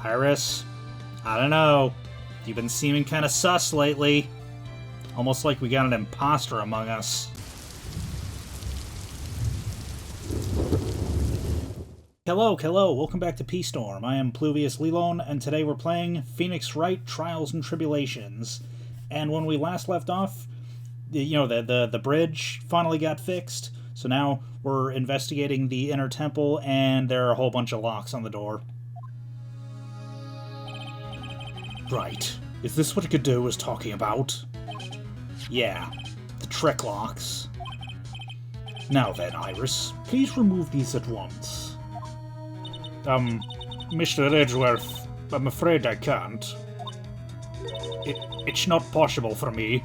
Iris, I don't know. You've been seeming kind of sus lately. Almost like we got an imposter among us. Hello, welcome back to P-Storm. I am Pluvius Lilon, and today we're playing Wright, Trials and Tribulations. And when we last left off, the bridge finally got fixed. So now we're investigating the inner temple, and there are a whole bunch of locks on the door. Right. Is this what Godot was talking about? Yeah. The trick locks. Now then, Iris, please remove these at once. Mr. Edgeworth, I'm afraid I can't. It's not possible for me.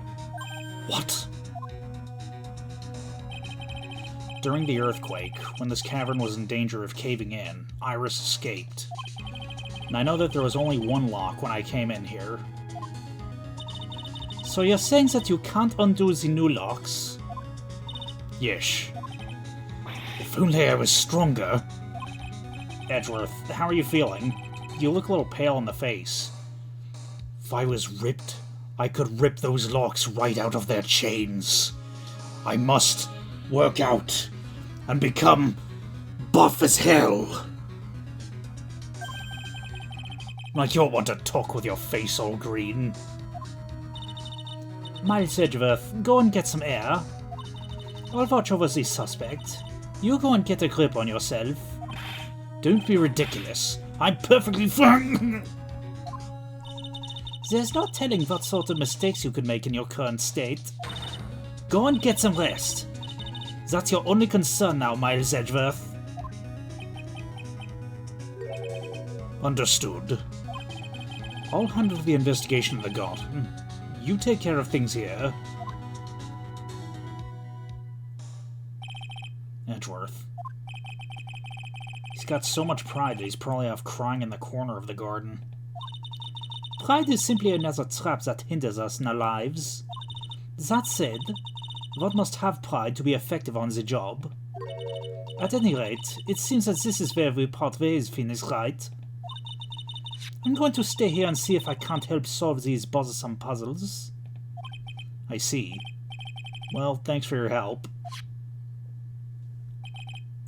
What? During the earthquake, when this cavern was in danger of caving in, Iris escaped. And I know that there was only one lock when I came in here. So you're saying that you can't undo the new locks? Yes. If only I was stronger. Edgeworth, how are you feeling? You look a little pale in the face. If I was ripped, I could rip those locks right out of their chains. I must work out and become buff as hell. Like you'll want to talk with your face all green. Miles Edgeworth, go and get some air. I'll watch over the suspect. You go and get a grip on yourself. Don't be ridiculous. I'm perfectly fine. There's no telling what sort of mistakes you could make in your current state. Go and get some rest. That's your only concern now, Miles Edgeworth. Understood. I'll handle the investigation of the garden. You take care of things here. Edgeworth. He's got so much pride that he's probably off crying in the corner of the garden. Pride is simply another trap that hinders us in our lives. That said, one must have pride to be effective on the job. At any rate, it seems that this is where we part ways, Wright. I'm going to stay here and see if I can't help solve these bothersome puzzles. I see. Well, thanks for your help.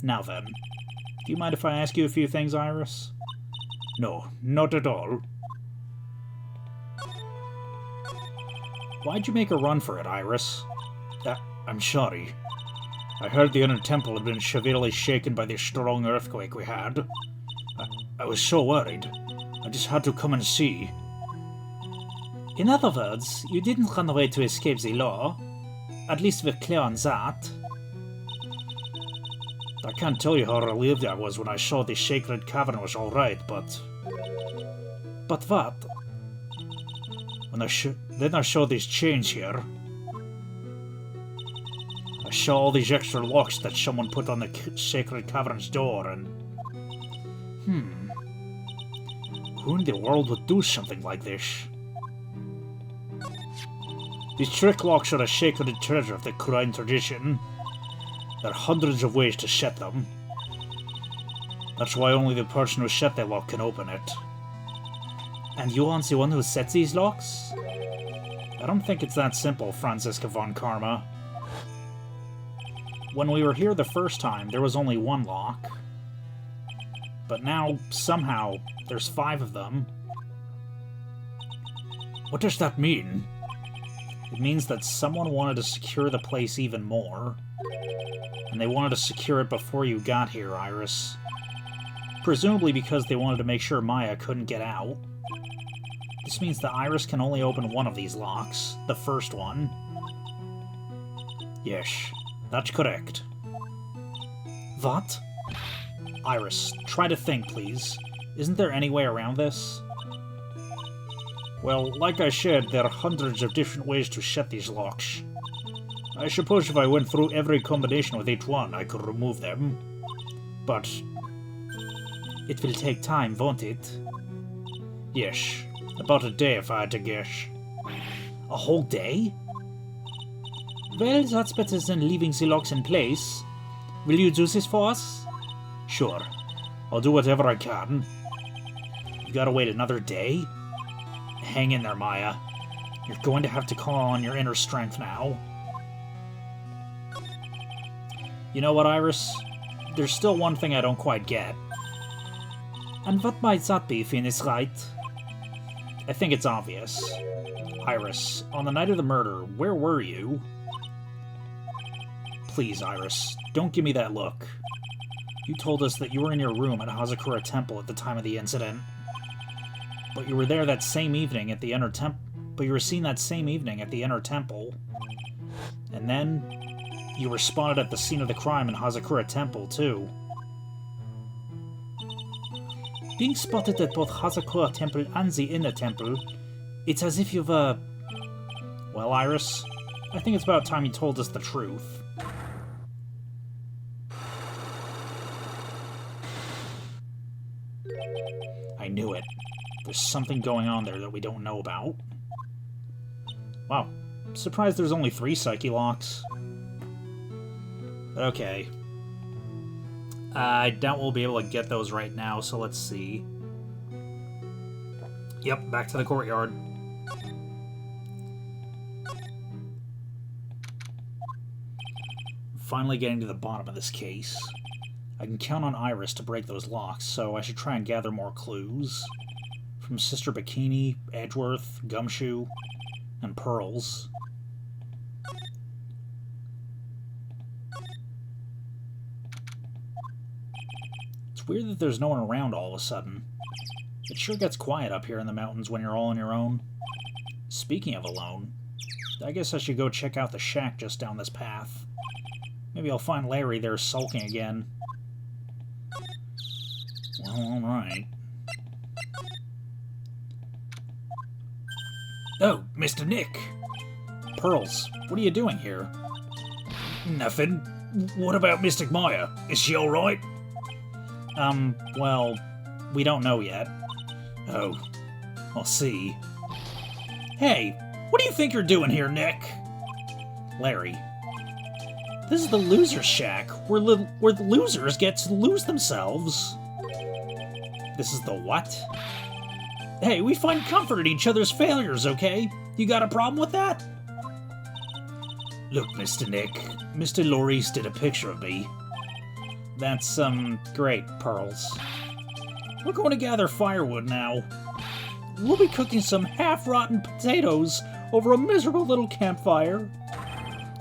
Now then, do you mind if I ask you a few things, Iris? No, not at all. Why'd you make a run for it, Iris? I'm sorry. I heard the inner temple had been severely shaken by the strong earthquake we had. I was so worried. I just had to come and see. In other words, you didn't run away to escape the law. At least we're clear on that. I can't tell you how relieved I was when I saw the sacred cavern was alright, but... But what? Then I saw these chains here. I saw all these extra locks that someone put on the sacred cavern's door, and... Who in the world would do something like this? These trick locks are a sacred treasure of the Quran tradition. There are hundreds of ways to set them. That's why only the person who set the lock can open it. And you aren't the one who sets these locks? I don't think it's that simple, Franziska von Karma. When we were here the first time, there was only one lock. But now, somehow, there's 5 of them. What does that mean? It means that someone wanted to secure the place even more. And they wanted to secure it before you got here, Iris. Presumably because they wanted to make sure Maya couldn't get out. This means that Iris can only open one of these locks, the first one. Yes, that's correct. What? Iris, try to think, please. Isn't there any way around this? Well, like I said, there are hundreds of different ways to set these locks. I suppose if I went through every combination with each one, I could remove them. But... it will take time, won't it? Yes, about a day if I had to guess. A whole day? Well, that's better than leaving the locks in place. Will you do this for us? Sure. I'll do whatever I can. You've got to wait another day? Hang in there, Maya. You're going to have to call on your inner strength now. You know what, Iris? There's still one thing I don't quite get. And what might that be, Phoenix Wright? I think it's obvious. Iris, on the night of the murder, where were you? Please, Iris, don't give me that look. You told us that you were in your room at Hazakura Temple at the time of the incident. But you were there that same evening at the inner temple. But you were seen that same evening at the inner temple. And then, you were spotted at the scene of the crime in Hazakura Temple, too. Being spotted at both Hazakura Temple and the inner temple, it's as if you've, Well, Iris, I think it's about time you told us the truth. I knew it. There's something going on there that we don't know about. Wow. Surprised there's only 3 Psyche locks. Okay. I doubt we'll be able to get those right now, so let's see. Yep, back to the courtyard. Finally getting to the bottom of this case. I can count on Iris to break those locks, so I should try and gather more clues. From Sister Bikini, Edgeworth, Gumshoe, and Pearls. It's weird that there's no one around all of a sudden. It sure gets quiet up here in the mountains when you're all on your own. Speaking of alone, I guess I should go check out the shack just down this path. Maybe I'll find Larry there sulking again. Well, alright. Oh, Mr. Nick! Pearls, what are you doing here? Nothing. What about Mystic Maya? Is she alright? Well, we don't know yet. Oh, I'll see. Hey, what do you think you're doing here, Nick? Larry. This is the loser's shack, where the losers get to lose themselves. This is the what? Hey, we find comfort in each other's failures, okay? You got a problem with that? Look, Mr. Nick, Mr. Loris did a picture of me. That's, great, Pearls. We're going to gather firewood now. We'll be cooking some half-rotten potatoes over a miserable little campfire.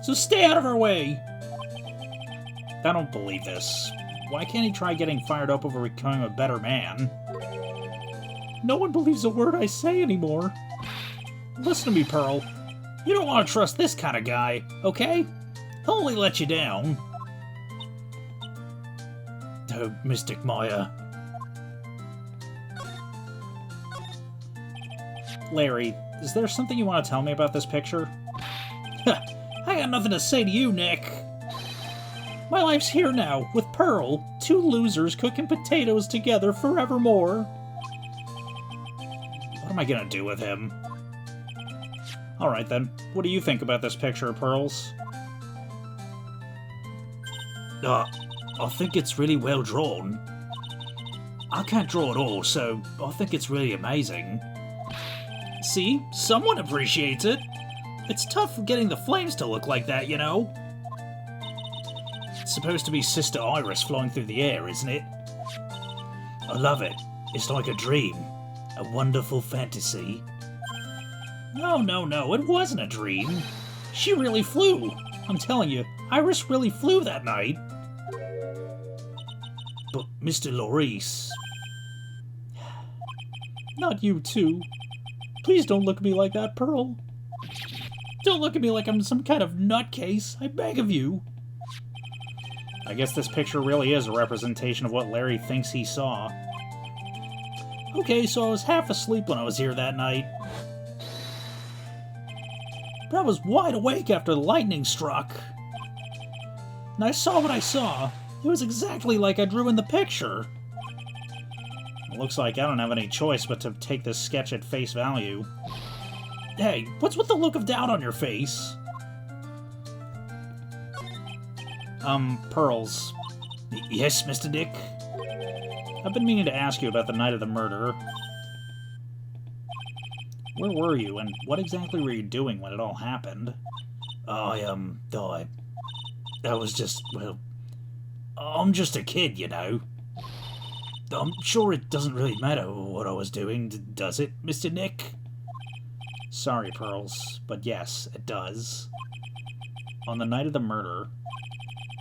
So stay out of our way! I don't believe this. Why can't he try getting fired up over becoming a better man? No one believes a word I say anymore. Listen to me, Pearl. You don't want to trust this kind of guy, okay? He'll only let you down. Oh, Mystic Maya. Larry, is there something you want to tell me about this picture? I got nothing to say to you, Nick. My life's here now, with Pearl, 2 losers cooking potatoes together forevermore. What am I gonna do with him? Alright then, what do you think about this picture, Pearls? I think it's really well drawn. I can't draw at all, so I think it's really amazing. See? Someone appreciates it. It's tough getting the flames to look like that, you know? It's supposed to be Sister Iris flowing through the air, isn't it? I love it. It's like a dream. A wonderful fantasy. No, it wasn't a dream. She really flew. I'm telling you, Iris really flew that night. But Mr. Loris... Not you, too. Please don't look at me like that, Pearl. Don't look at me like I'm some kind of nutcase. I beg of you. I guess this picture really is a representation of what Larry thinks he saw. Okay, so I was half asleep when I was here that night. But I was wide awake after the lightning struck. And I saw what I saw. It was exactly like I drew in the picture. It looks like I don't have any choice but to take this sketch at face value. Hey, what's with the look of doubt on your face? Pearls. Yes, Mr. Dick? I've been meaning to ask you about the night of the murder. Where were you, and what exactly were you doing when it all happened? That was just, well, I'm just a kid, you know. I'm sure it doesn't really matter what I was doing, does it, Mr. Nick? Sorry, Pearls, but yes, it does. On the night of the murder,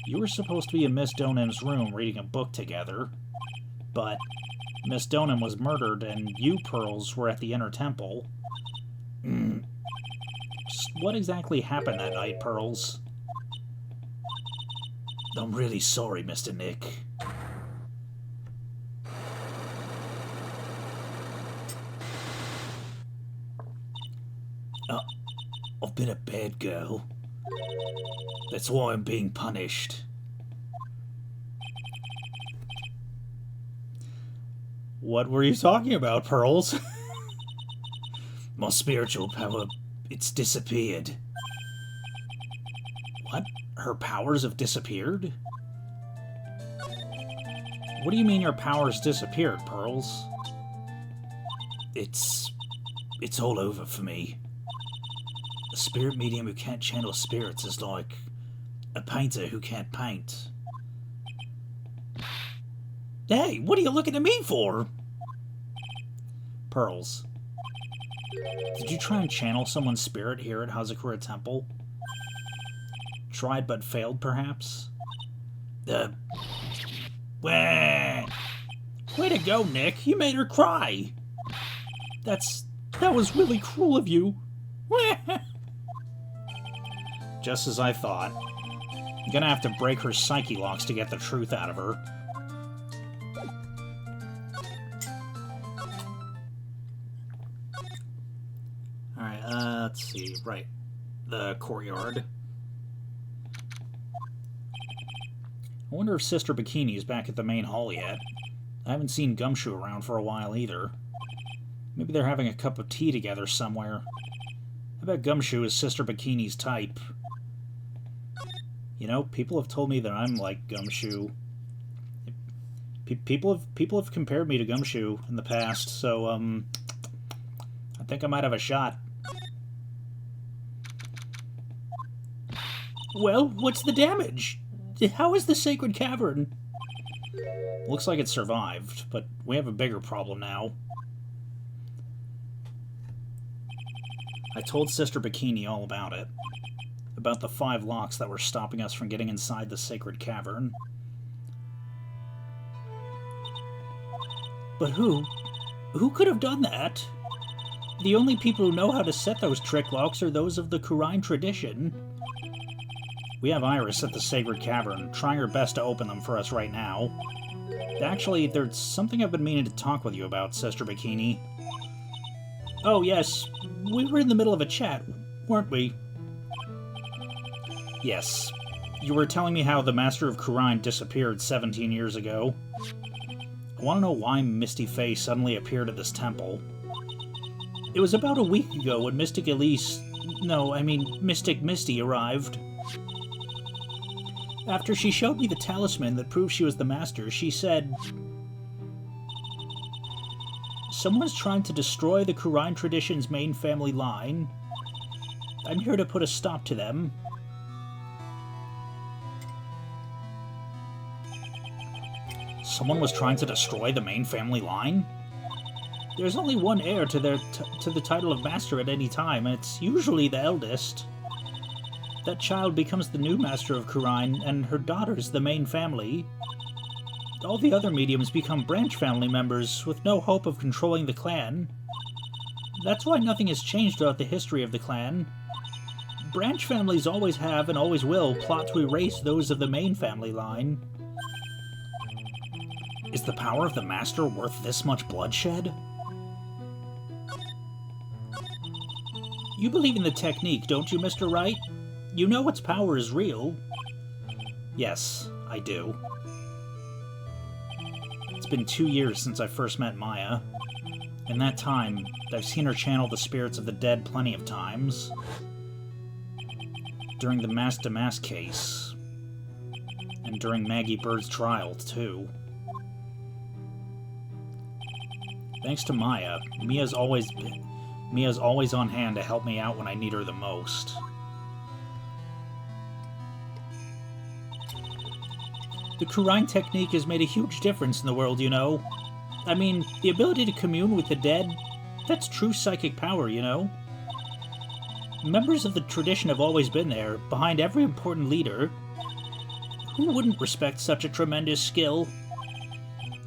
you were supposed to be in Miss Donham's room reading a book together, but Miss Donham was murdered and you, Pearls, were at the Inner Temple. Just what exactly happened that night, Pearls? I'm really sorry, Mr. Nick. I've been a bad girl. That's why I'm being punished. What were you talking about, Pearls? My spiritual power, it's disappeared. What? Her powers have disappeared? What do you mean your powers disappeared, Pearls? It's all over for me. A spirit medium who can't channel spirits is like a painter who can't paint. Hey, what are you looking at me for? Pearls. Did you try and channel someone's spirit here at Hazakura Temple? Tried but failed, perhaps? Way to go, Nick. You made her cry. That was really cruel of you. Just as I thought. I'm gonna have to break her psyche locks to get the truth out of her. Alright, let's see. Right. The courtyard. I wonder if Sister Bikini is back at the main hall yet. I haven't seen Gumshoe around for a while either. Maybe they're having a cup of tea together somewhere. I bet Gumshoe is Sister Bikini's type. You know, people have told me that I'm like Gumshoe. People have compared me to Gumshoe in the past, so, I think I might have a shot. Well, what's the damage? How is the Sacred Cavern? Looks like it survived, but we have a bigger problem now. I told Sister Bikini all about it. About the 5 locks that were stopping us from getting inside the Sacred Cavern. But who? Who could have done that? The only people who know how to set those trick locks are those of the Kurine tradition. We have Iris at the Sacred Cavern, trying her best to open them for us right now. Actually, there's something I've been meaning to talk with you about, Sister Bikini. Oh, yes. We were in the middle of a chat, weren't we? Yes. You were telling me how the Master of Kurine disappeared 17 years ago. I want to know why Misty Faye suddenly appeared at this temple. It was about a week ago when Mystic Elise... No, I mean Mystic Misty arrived. After she showed me the talisman that proved she was the Master, she said... Someone's trying to destroy the Kurine tradition's main family line. I'm here to put a stop to them. Someone was trying to destroy the main family line? There's only one heir to the title of Master at any time, and it's usually the eldest. That child becomes the new Master of Kurine, and her daughter's the main family. All the other mediums become branch family members, with no hope of controlling the clan. That's why nothing has changed throughout the history of the clan. Branch families always have, and always will, plot to erase those of the main family line. Is the power of the Master worth this much bloodshed? You believe in the technique, don't you, Mr. Wright? You know its power is real. Yes, I do. It's been 2 years since I first met Maya. In that time, I've seen her channel the spirits of the dead plenty of times. During the Mass-to-Mass case. And during Maggie Bird's trial, too. Thanks to Maya, Mia's always on hand to help me out when I need her the most. The Kurine technique has made a huge difference in the world, you know. I mean, the ability to commune with the dead, that's true psychic power, you know. Members of the tradition have always been there, behind every important leader. Who wouldn't respect such a tremendous skill?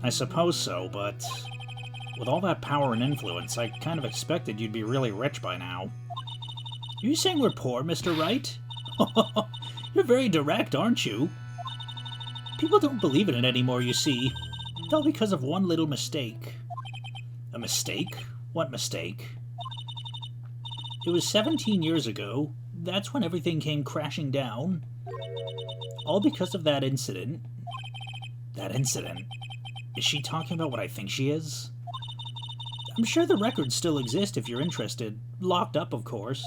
I suppose so, but with all that power and influence, I kind of expected you'd be really rich by now. You saying we're poor, Mr. Wright? You're very direct, aren't you? People don't believe in it anymore, you see. All because of one little mistake. A mistake? What mistake? It was 17 years ago. That's when everything came crashing down. All because of that incident. That incident? Is she talking about what I think she is? I'm sure the records still exist if you're interested. Locked up, of course.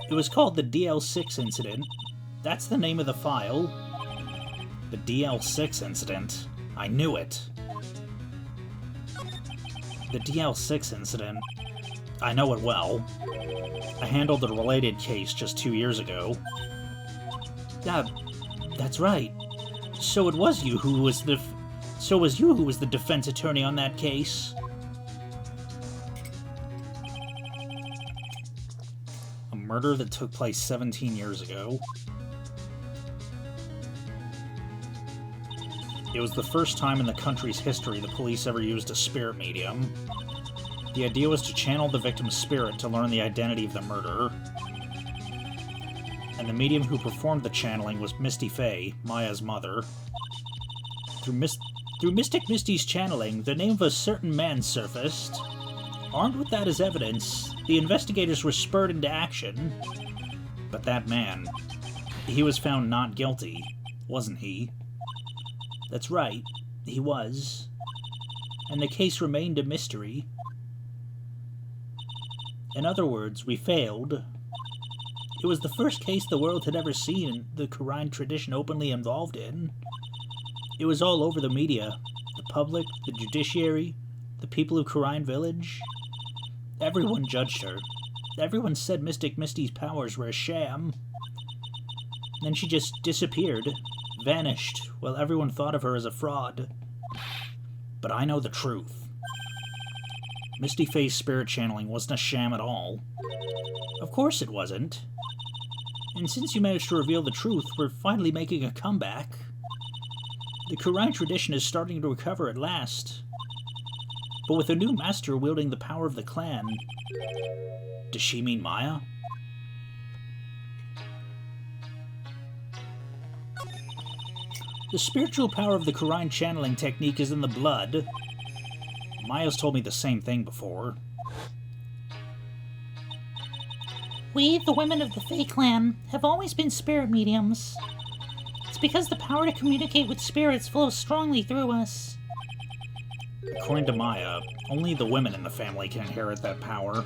It was called the DL6 incident. That's the name of the file. The DL6 incident. I knew it. The DL6 incident. I know it well. I handled a related case just 2 years ago. That's right. So it was you who was the... So was you who was the defense attorney on that case? A murder that took place 17 years ago. It was the first time in the country's history the police ever used a spirit medium. The idea was to channel the victim's spirit to learn the identity of the murderer. And the medium who performed the channeling was Misty Faye, Maya's mother. Through Mystic Misty's channeling, the name of a certain man surfaced. Armed with that as evidence, the investigators were spurred into action. But that man, he was found not guilty, wasn't he? That's right, he was. And the case remained a mystery. In other words, we failed. It was the first case the world had ever seen the Kurine tradition openly involved in. It was all over the media, the public, the judiciary, the people of Kurine Village. Everyone judged her. Everyone said Mystic Misty's powers were a sham. Then she just disappeared, vanished, while everyone thought of her as a fraud. But I know the truth. Misty Faye's spirit channeling wasn't a sham at all. Of course it wasn't. And since you managed to reveal the truth, we're finally making a comeback. The Kurine tradition is starting to recover at last. But with a new master wielding the power of the clan... Does she mean Maya? The spiritual power of the Kurine channeling technique is in the blood. Maya's told me the same thing before. We, the women of the Fae clan, have always been spirit mediums. It's because the power to communicate with spirits flows strongly through us. According to Maya, only the women in the family can inherit that power.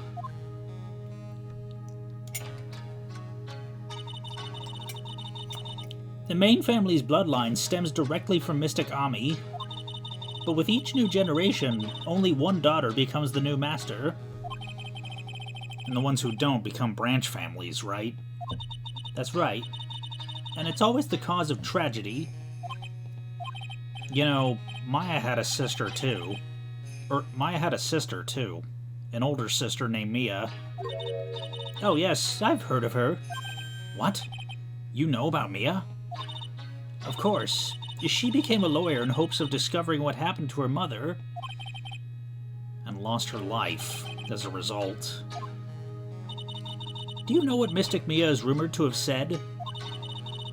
The main family's bloodline stems directly from Mystic Ami, but with each new generation, only one daughter becomes the new master. And the ones who don't become branch families, right? That's right. And it's always the cause of tragedy. You know, Maya had a sister too. An older sister named Mia. Oh yes, I've heard of her. What? You know about Mia? Of course. She became a lawyer in hopes of discovering what happened to her mother, and lost her life as a result. Do you know what Mystic Mia is rumored to have said?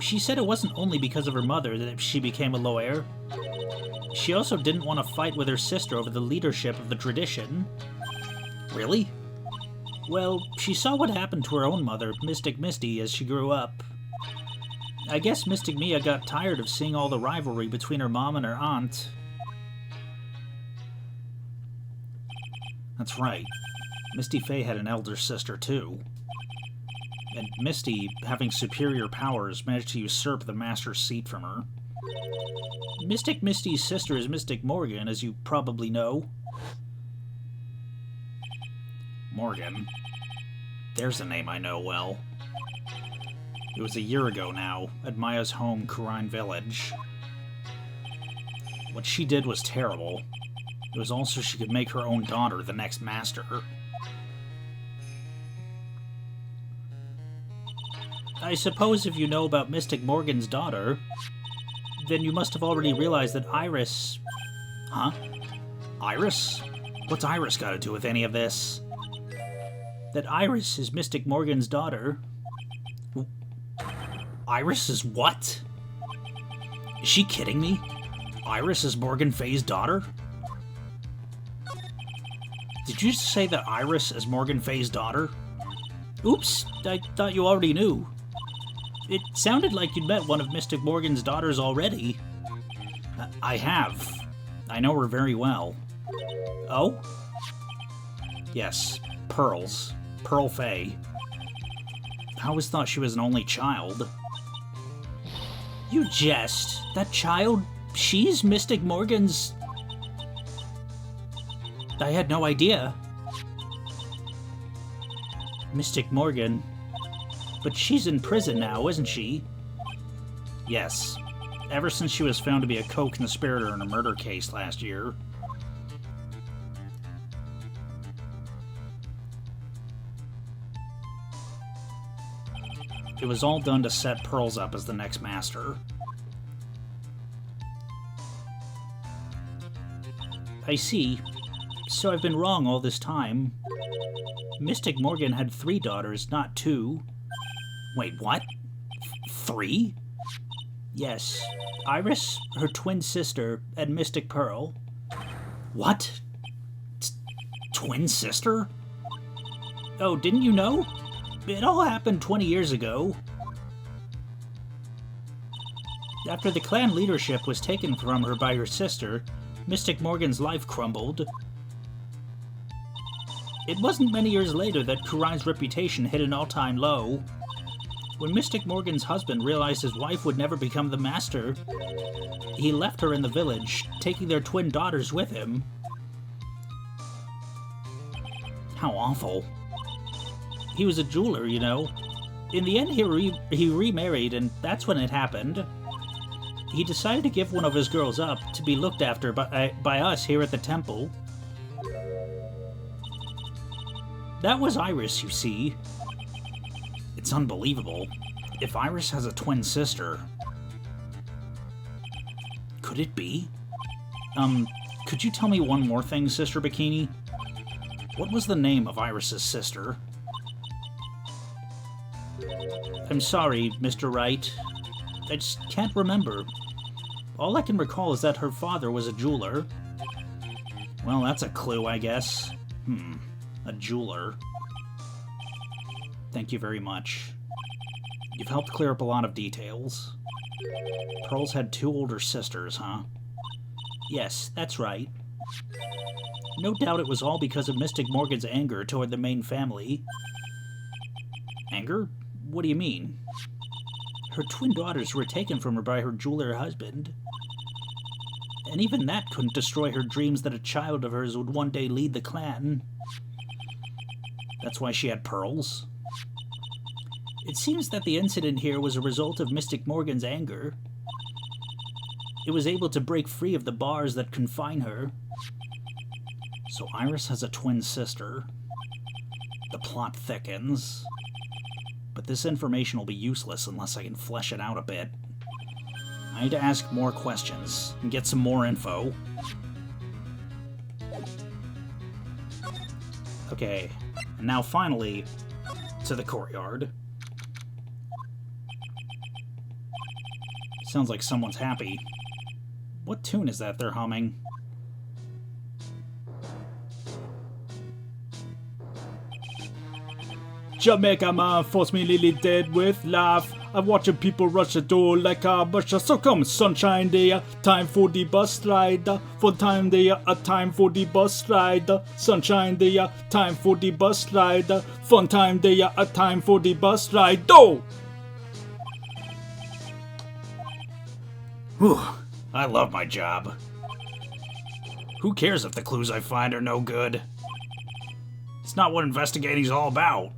She said it wasn't only because of her mother that she became a lawyer. She also didn't want to fight with her sister over the leadership of the tradition. Really? Well, she saw what happened to her own mother, Mystic Misty, as she grew up. I guess Mystic Mia got tired of seeing all the rivalry between her mom and her aunt. That's right. Misty Faye had an elder sister, too. And Misty, having superior powers, managed to usurp the master's seat from her. Mystic Misty's sister is Mystic Morgan, as you probably know. Morgan. There's a name I know well. It was a year ago now, at Maya's home, Kurine Village. What she did was terrible. It was also she could make her own daughter the next master. I suppose if you know about Mystic Morgan's daughter, then you must have already realized that Iris... Huh? Iris? What's Iris got to do with any of this? That Iris is Mystic Morgan's daughter. Iris is what? Is she kidding me? Iris is Morgan Fay's daughter? Did you just say that Iris is Morgan Fay's daughter? Oops, I thought you already knew. It sounded like you'd met one of Mystic Morgan's daughters already. I have. I know her very well. Oh? Yes, Pearls. Pearl Fay. I always thought she was an only child. You jest. That child, she's Mystic Morgan's... I had no idea. Mystic Morgan. But she's in prison now, isn't she? Yes. Ever since she was found to be a co-conspirator in a murder case last year. It was all done to set Pearls up as the next master. I see. So I've been wrong all this time. Mystic Morgan had 3 daughters, not 2. Wait, what? 3? Yes. Iris, her twin sister, and Mystic Pearl. What? Twin sister? Oh, didn't you know? It all happened 20 years ago. After the clan leadership was taken from her by her sister, Mystic Morgan's life crumbled. It wasn't many years later that Kurine's reputation hit an all-time low. When Mystic Morgan's husband realized his wife would never become the master, he left her in the village, taking their twin daughters with him. How awful. He was a jeweler, you know. In the end, he remarried, and that's when it happened. He decided to give one of his girls up to be looked after by us here at the temple. That was Iris, you see. It's unbelievable. If Iris has a twin sister... Could it be? Could you tell me one more thing, Sister Bikini? What was the name of Iris's sister? I'm sorry, Mr. Wright. I just can't remember. All I can recall is that her father was a jeweler. Well, that's a clue, I guess. A jeweler. Thank you very much. You've helped clear up a lot of details. Pearls had 2 older sisters, huh? Yes, that's right. No doubt it was all because of Mystic Morgan's anger toward the main family. Anger? What do you mean? Her twin daughters were taken from her by her jeweler husband. And even that couldn't destroy her dreams that a child of hers would one day lead the clan. That's why she had pearls. It seems that the incident here was a result of Mystic Morgan's anger. It was able to break free of the bars that confine her. So Iris has a twin sister. The plot thickens. But this information will be useless unless I can flesh it out a bit. I need to ask more questions and get some more info. Okay, and now finally, to the courtyard. Sounds like someone's happy. What tune is that they're humming? Jamaica man force me nearly dead with laugh. I'm watching people rush the door like a busher. So come sunshine day, time for the bus ride. For time day, a time for the bus ride. Sunshine day, time for the bus ride. Fun time day, a time for the bus ride. Oh! Whew, I love my job. Who cares if the clues I find are no good? It's not what investigating's all about.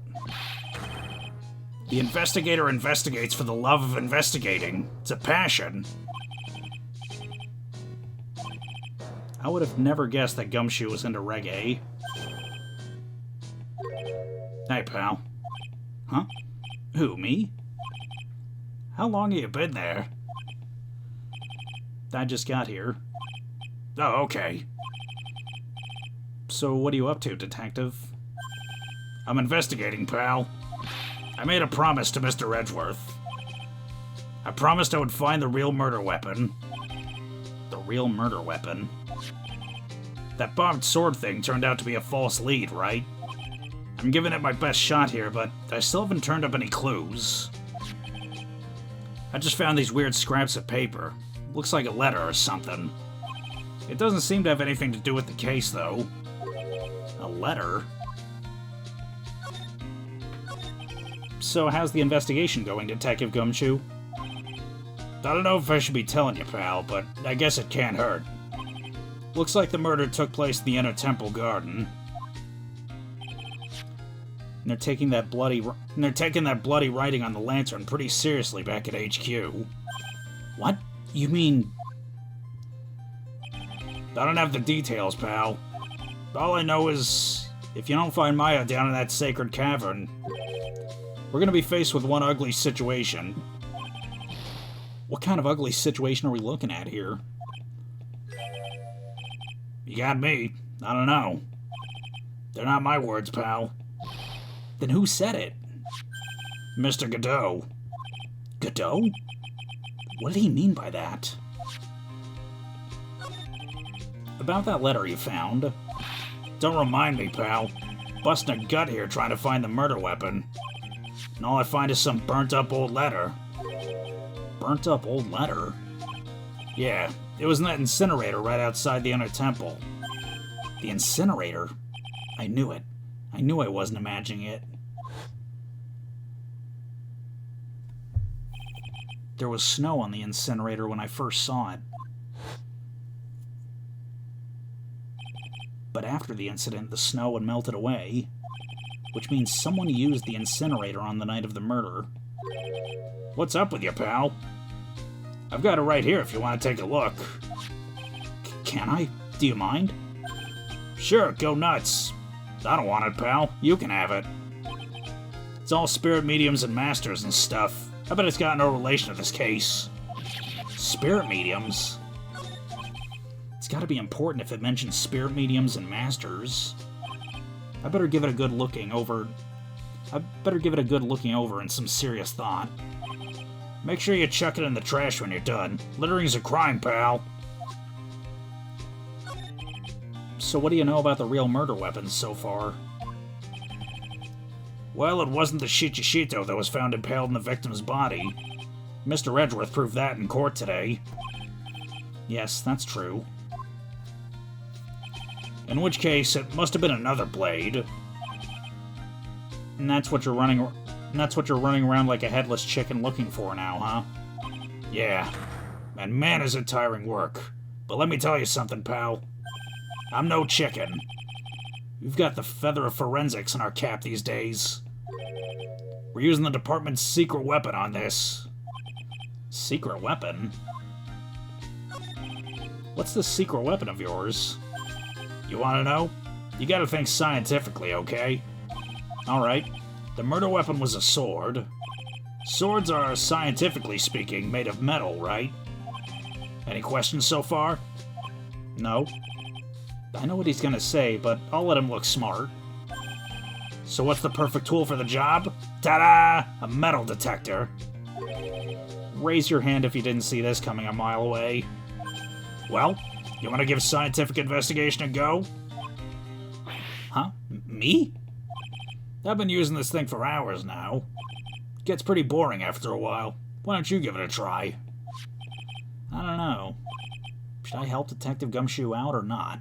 The investigator investigates for the love of investigating. It's a passion. I would have never guessed that Gumshoe was into reggae. Hey, pal. Huh? Who, me? How long have you been there? I just got here. Oh, okay. So what are you up to, detective? I'm investigating, pal. I made a promise to Mr. Edgeworth. I promised I would find the real murder weapon. The real murder weapon? That bombed sword thing turned out to be a false lead, right? I'm giving it my best shot here, but I still haven't turned up any clues. I just found these weird scraps of paper. Looks like a letter or something. It doesn't seem to have anything to do with the case, though. A letter? So how's the investigation going, Detective Gumshoe? I don't know if I should be telling you, pal, but I guess it can't hurt. Looks like the murder took place in the Inner Temple Garden. And they're taking that bloody writing on the lantern pretty seriously back at HQ. What? You mean... I don't have the details, pal. All I know is, if you don't find Maya down in that sacred cavern, we're gonna be faced with one ugly situation. What kind of ugly situation are we looking at here? You got me. I don't know. They're not my words, pal. Then who said it? Mr. Godot. Godot? What did he mean by that? About that letter you found. Don't remind me, pal. Busting a gut here trying to find the murder weapon. And all I find is some burnt-up old letter. Burnt-up old letter? Yeah, it was in that incinerator right outside the Inner Temple. The incinerator? I knew it. I knew I wasn't imagining it. There was snow on the incinerator when I first saw it. But after the incident, the snow had melted away, which means someone used the incinerator on the night of the murder. What's up with you, pal? I've got it right here if you want to take a look. Can I? Do you mind? Sure, go nuts. I don't want it, pal. You can have it. It's all spirit mediums and masters and stuff. I bet it's got no relation to this case. Spirit mediums? It's gotta be important if it mentions spirit mediums and masters. I better give it a good looking over and some serious thought. Make sure you chuck it in the trash when you're done. Littering's a crime, pal. So what do you know about the real murder weapons so far? Well, it wasn't the Shichishito that was found impaled in the victim's body. Mr. Edgeworth proved that in court today. Yes, that's true. In which case, it must have been another blade. And that's what you're running around like a headless chicken looking for now, huh? Yeah. And man, is it tiring work. But let me tell you something, pal. I'm no chicken. We've got the feather of forensics in our cap these days. We're using the department's secret weapon on this. Secret weapon? What's the secret weapon of yours? You want to know? You gotta think scientifically, okay? Alright. The murder weapon was a sword. Swords are, scientifically speaking, made of metal, right? Any questions so far? No? I know what he's gonna say, but I'll let him look smart. So what's the perfect tool for the job? Ta-da! A metal detector. Raise your hand if you didn't see this coming a mile away. Well, you want to give scientific investigation a go? Huh? Me? I've been using this thing for hours now. It gets pretty boring after a while. Why don't you give it a try? I don't know. Should I help Detective Gumshoe out or not?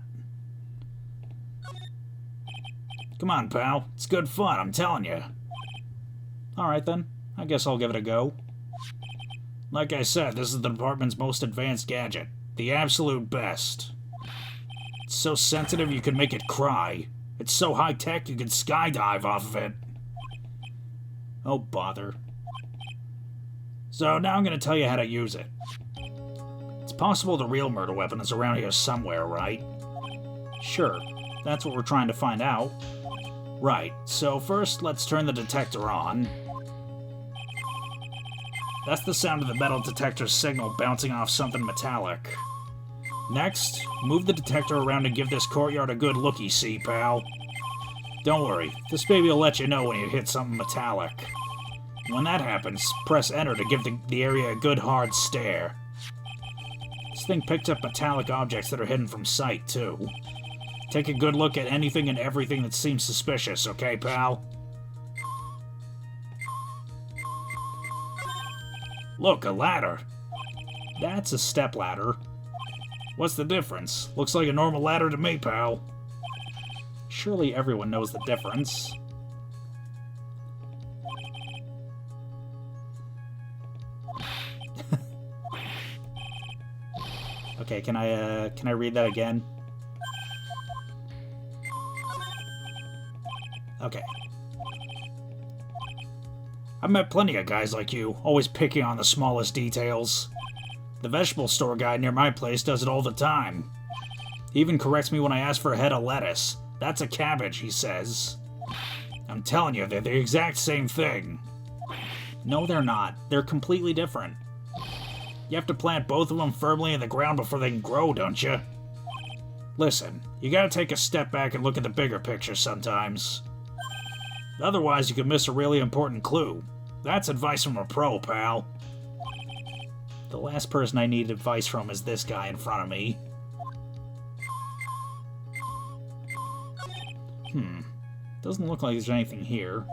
Come on, pal. It's good fun, I'm telling you. Alright then. I guess I'll give it a go. Like I said, this is the department's most advanced gadget. The absolute best. It's so sensitive you could make it cry. It's so high-tech you can skydive off of it. Oh, bother. So now I'm going to tell you how to use it. It's possible the real murder weapon is around here somewhere, right? Sure, that's what we're trying to find out. Right, so first let's turn the detector on. That's the sound of the metal detector's signal bouncing off something metallic. Next, move the detector around and give this courtyard a good looky-see, pal. Don't worry, this baby will let you know when you hit something metallic. When that happens, press enter to give the area a good hard stare. This thing picks up metallic objects that are hidden from sight, too. Take a good look at anything and everything that seems suspicious, okay, pal? Look, a ladder. That's a stepladder. What's the difference? Looks like a normal ladder to me, pal. Surely everyone knows the difference. Okay, can I read that again? Okay. I've met plenty of guys like you, always picking on the smallest details. The vegetable store guy near my place does it all the time. He even corrects me when I ask for a head of lettuce. That's a cabbage, he says. I'm telling you, they're the exact same thing. No, they're not. They're completely different. You have to plant both of them firmly in the ground before they can grow, don't you? Listen, you gotta take a step back and look at the bigger picture sometimes. Otherwise, you could miss a really important clue. That's advice from a pro, pal. The last person I need advice from is this guy in front of me. Doesn't look like there's anything here.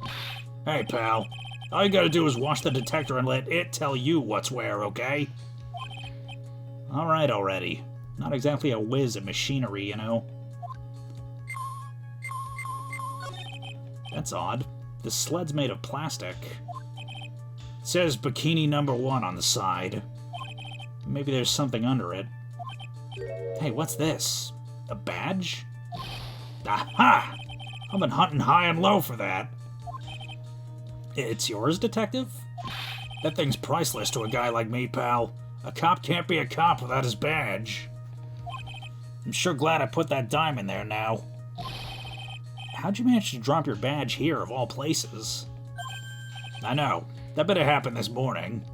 Hey, pal. All you gotta do is watch the detector and let it tell you what's where, okay? Alright already. Not exactly a whiz at machinery, you know? That's odd. The sled's made of plastic. It says Bikini number 1 on the side. Maybe there's something under it. Hey, what's this? A badge? Aha! I've been hunting high and low for that. It's yours, detective? That thing's priceless to a guy like me, pal. A cop can't be a cop without his badge. I'm sure glad I put that dime in there now. How'd you manage to drop your badge here, of all places? I know. That better happen this morning.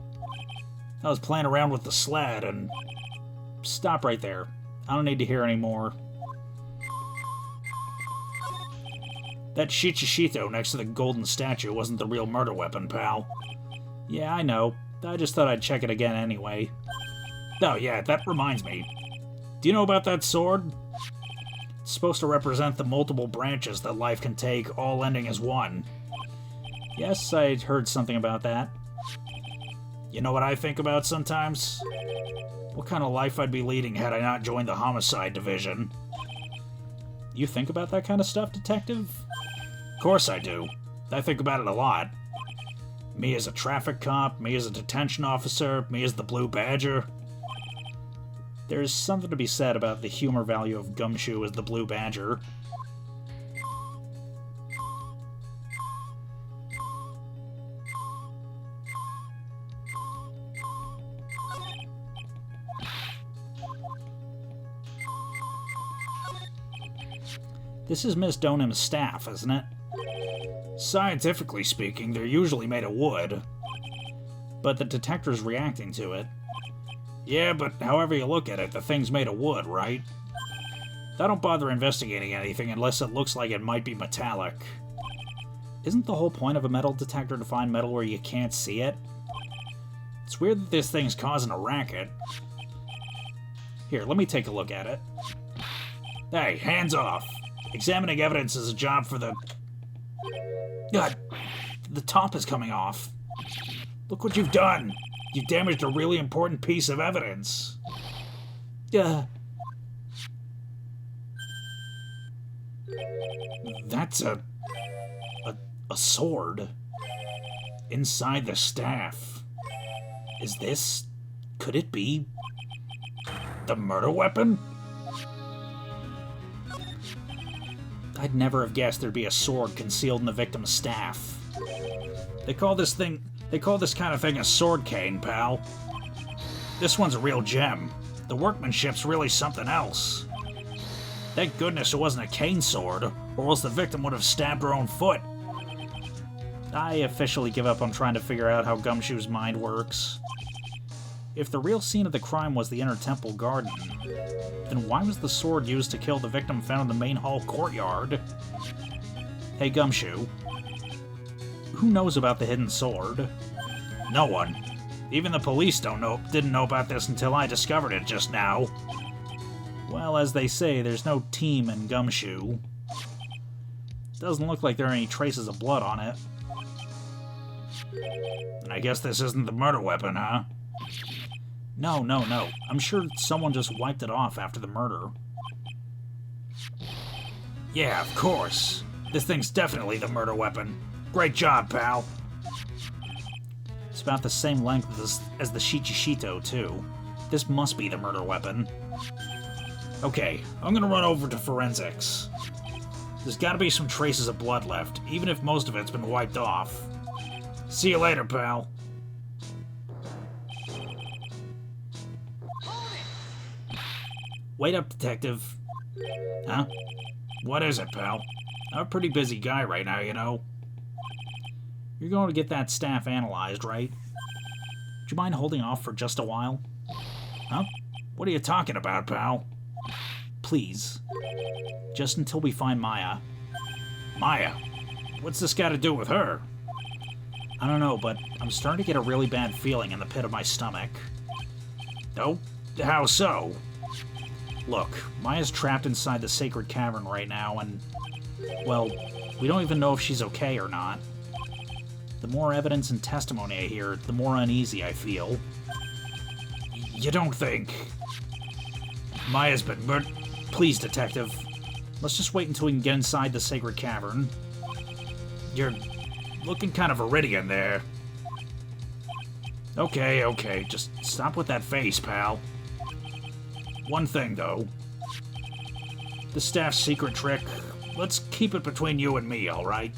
I was playing around with the sled and... Stop right there. I don't need to hear any more. That Shichishito next to the golden statue wasn't the real murder weapon, pal. Yeah, I know. I just thought I'd check it again anyway. Oh yeah, that reminds me. Do you know about that sword? It's supposed to represent the multiple branches that life can take, all ending as one. Yes, I'd heard something about that. You know what I think about sometimes? What kind of life I'd be leading had I not joined the homicide division. You think about that kind of stuff, detective? Of course I do. I think about it a lot. Me as a traffic cop, me as a detention officer, me as the Blue Badger. There's something to be said about the humor value of Gumshoe as the Blue Badger. This is Miss Donham's staff, isn't it? Scientifically speaking, they're usually made of wood. But the detector's reacting to it. Yeah, but however you look at it, the thing's made of wood, right? I don't bother investigating anything unless it looks like it might be metallic. Isn't the whole point of a metal detector to find metal where you can't see it? It's weird that this thing's causing a racket. Here, let me take a look at it. Hey, hands off! Examining evidence is a job for the... God, the top is coming off. Look what you've done! You've damaged a really important piece of evidence. That's a sword. Inside the staff. Is this... could it be... the murder weapon? I'd never have guessed there'd be a sword concealed in the victim's staff. They call this kind of thing a sword cane, pal. This one's a real gem. The workmanship's really something else. Thank goodness it wasn't a cane sword, or else the victim would have stabbed her own foot. I officially give up on trying to figure out how Gumshoe's mind works. If the real scene of the crime was the inner temple garden, then why was the sword used to kill the victim found in the main hall courtyard? Hey Gumshoe, who knows about the hidden sword? No one. Even the police didn't know about this until I discovered it just now. Well, as they say, there's no team in Gumshoe. Doesn't look like there are any traces of blood on it. I guess this isn't the murder weapon, huh? No. I'm sure someone just wiped it off after the murder. Yeah, of course. This thing's definitely the murder weapon. Great job, pal. It's about the same length as the Shichishito, too. This must be the murder weapon. Okay, I'm gonna run over to forensics. There's gotta be some traces of blood left, even if most of it's been wiped off. See you later, pal. Wait up, detective. Huh? What is it, pal? I'm a pretty busy guy right now, you know. You're going to get that staff analyzed, right? Would you mind holding off for just a while? Huh? What are you talking about, pal? Please. Just until we find Maya. Maya? What's this got to do with her? I don't know, but I'm starting to get a really bad feeling in the pit of my stomach. Oh? How so? Look, Maya's trapped inside the sacred cavern right now, and, well, we don't even know if she's okay or not. The more evidence and testimony I hear, the more uneasy I feel. You don't think... Maya's been murdered? Please, detective. Let's just wait until we can get inside the sacred cavern. You're looking kind of Iridian there. Okay, just stop with that face, pal. One thing, though. The staff's secret trick, let's keep it between you and me, alright?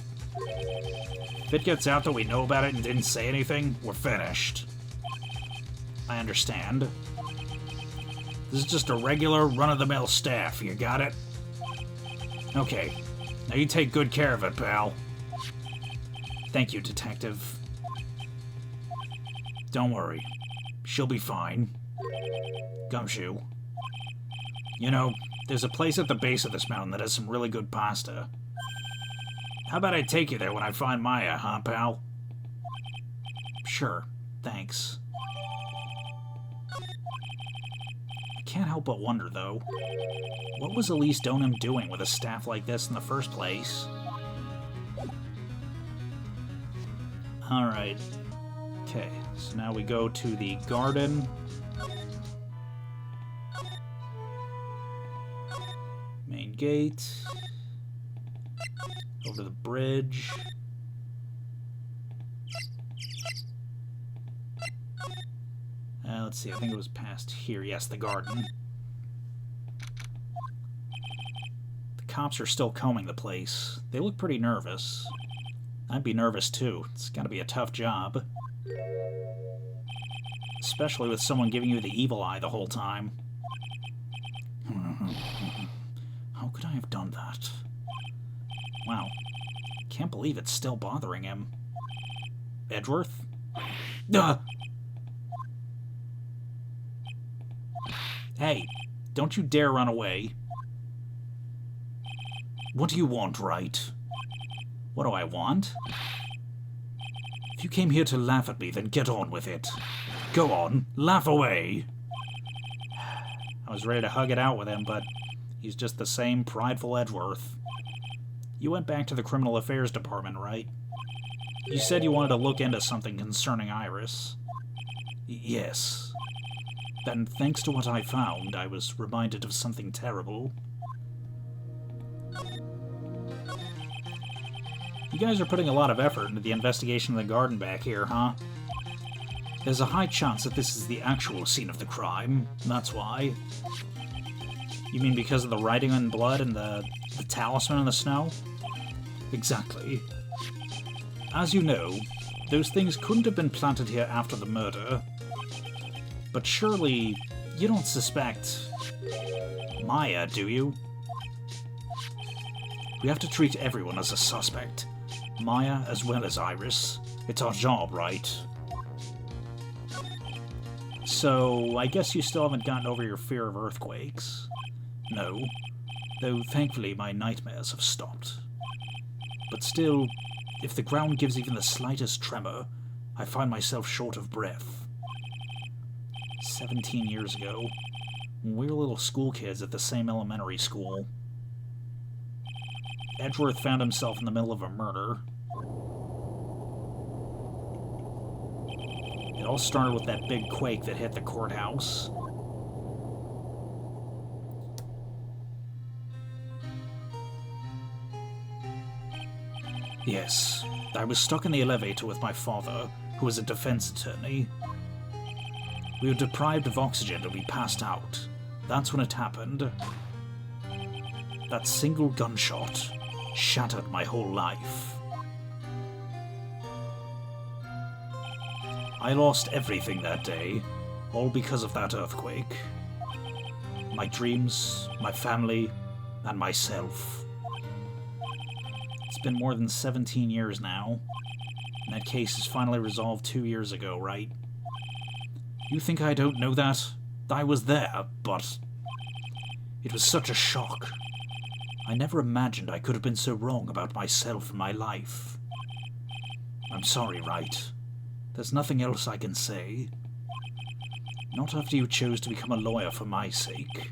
If it gets out that we know about it and didn't say anything, we're finished. I understand. This is just a regular, run-of-the-mill staff, you got it? Okay, now you take good care of it, pal. Thank you, detective. Don't worry. She'll be fine. Gumshoe. You know, there's a place at the base of this mountain that has some really good pasta. How about I take you there when I find Maya, huh, pal? Sure, thanks. I can't help but wonder, though. What was Elise Donham doing with a staff like this in the first place? Alright. Okay, so now we go to the garden. Main gate. Over the bridge. Let's see, I think it was past here. Yes, the garden. The cops are still combing the place. They look pretty nervous. I'd be nervous too. It's gotta be a tough job. Especially with someone giving you the evil eye the whole time. How could I have done that? Wow. Can't believe it's still bothering him. Edgeworth? Hey, don't you dare run away. What do you want, Wright? What do I want? If you came here to laugh at me, then get on with it. Go on, laugh away. I was ready to hug it out with him, but he's just the same prideful Edgeworth. You went back to the Criminal Affairs Department, right? You said you wanted to look into something concerning Iris. Yes. Then, thanks to what I found, I was reminded of something terrible. You guys are putting a lot of effort into the investigation of the garden back here, huh? There's a high chance that this is the actual scene of the crime, that's why. You mean because of the writing in blood and the talisman in the snow? Exactly. As you know, those things couldn't have been planted here after the murder. But surely, you don't suspect Maya, do you? We have to treat everyone as a suspect. Maya as well as Iris. It's our job, right? So, I guess you still haven't gotten over your fear of earthquakes. No. Though, thankfully, my nightmares have stopped. But still, if the ground gives even the slightest tremor, I find myself short of breath. 17 years ago, we were little school kids at the same elementary school. Edgeworth found himself in the middle of a murder. It all started with that big quake that hit the courthouse. Yes, I was stuck in the elevator with my father, who was a defense attorney. We were deprived of oxygen and we passed out. That's when it happened. That single gunshot shattered my whole life. I lost everything that day, all because of that earthquake. My dreams, my family, and myself. It's been more than 17 years now, and that case is finally resolved 2 years ago, right? You think I don't know that? I was there, but it was such a shock. I never imagined I could have been so wrong about myself and my life. I'm sorry, Wright. There's nothing else I can say. Not after you chose to become a lawyer for my sake.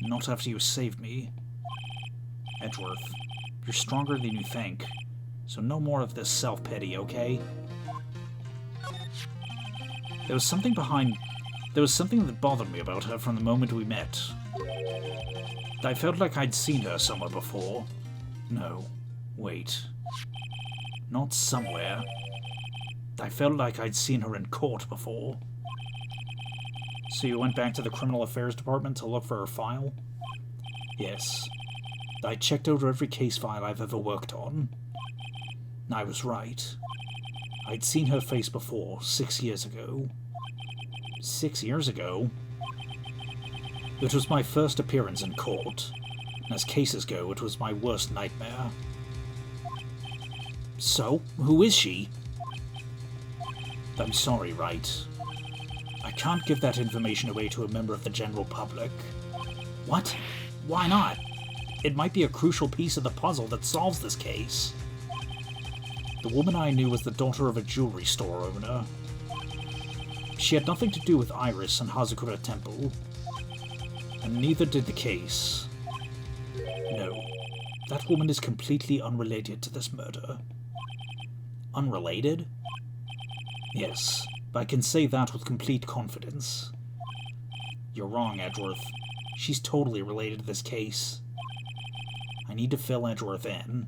Not after you saved me. Edgeworth, you're stronger than you think, so no more of this self-pity, okay? There was something that bothered me about her from the moment we met. I felt like I'd seen her somewhere before. No, wait. Not somewhere. I felt like I'd seen her in court before. So you went back to the Criminal Affairs Department to look for her file? Yes. I checked over every case file I've ever worked on. I was right. I'd seen her face before, 6 years ago. 6 years ago? It was my first appearance in court. As cases go, it was my worst nightmare. So, who is she? I'm sorry, Wright. I can't give that information away to a member of the general public. What? Why not? It might be a crucial piece of the puzzle that solves this case. The woman I knew was the daughter of a jewelry store owner. She had nothing to do with Iris and Hazakura Temple. And neither did the case. No, that woman is completely unrelated to this murder. Unrelated? Yes, I can say that with complete confidence. You're wrong, Edgeworth. She's totally related to this case. I need to fill Edgeworth in.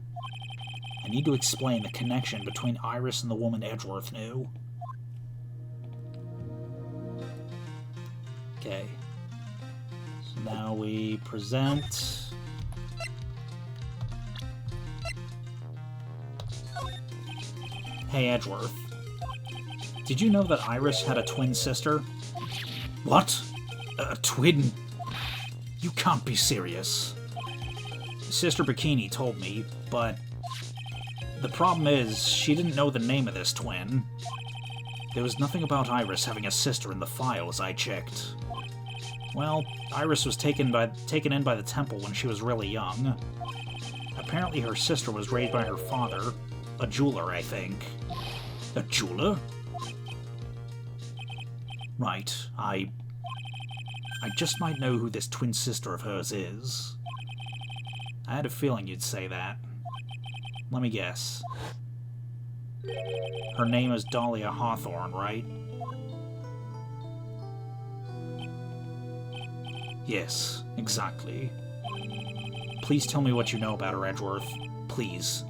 I need to explain the connection between Iris and the woman Edgeworth knew. Okay. So now we present... Hey, Edgeworth. Did you know that Iris had a twin sister? What? A twin? You can't be serious. Sister Bikini told me, but the problem is she didn't know the name of this twin. There was nothing about Iris having a sister in the files I checked. Well, Iris was taken in by the temple when she was really young. Apparently her sister was raised by her father, a jeweler, I think. A jeweler? Right, I just might know who this twin sister of hers is. I had a feeling you'd say that. Let me guess. Her name is Dahlia Hawthorne, right? Yes, exactly. Please tell me what you know about her, Edgeworth. Please.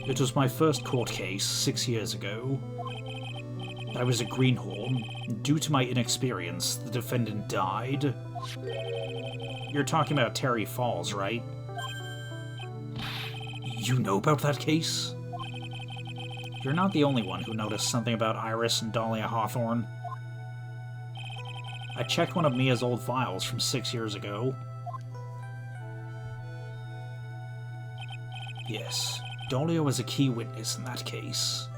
It was my first court case 6 years ago. I was a greenhorn. Due to my inexperience, the defendant died. You're talking about Terry Falls, right? You know about that case? You're not the only one who noticed something about Iris and Dahlia Hawthorne. I checked one of Mia's old files from 6 years ago. Yes, Dahlia was a key witness in that case.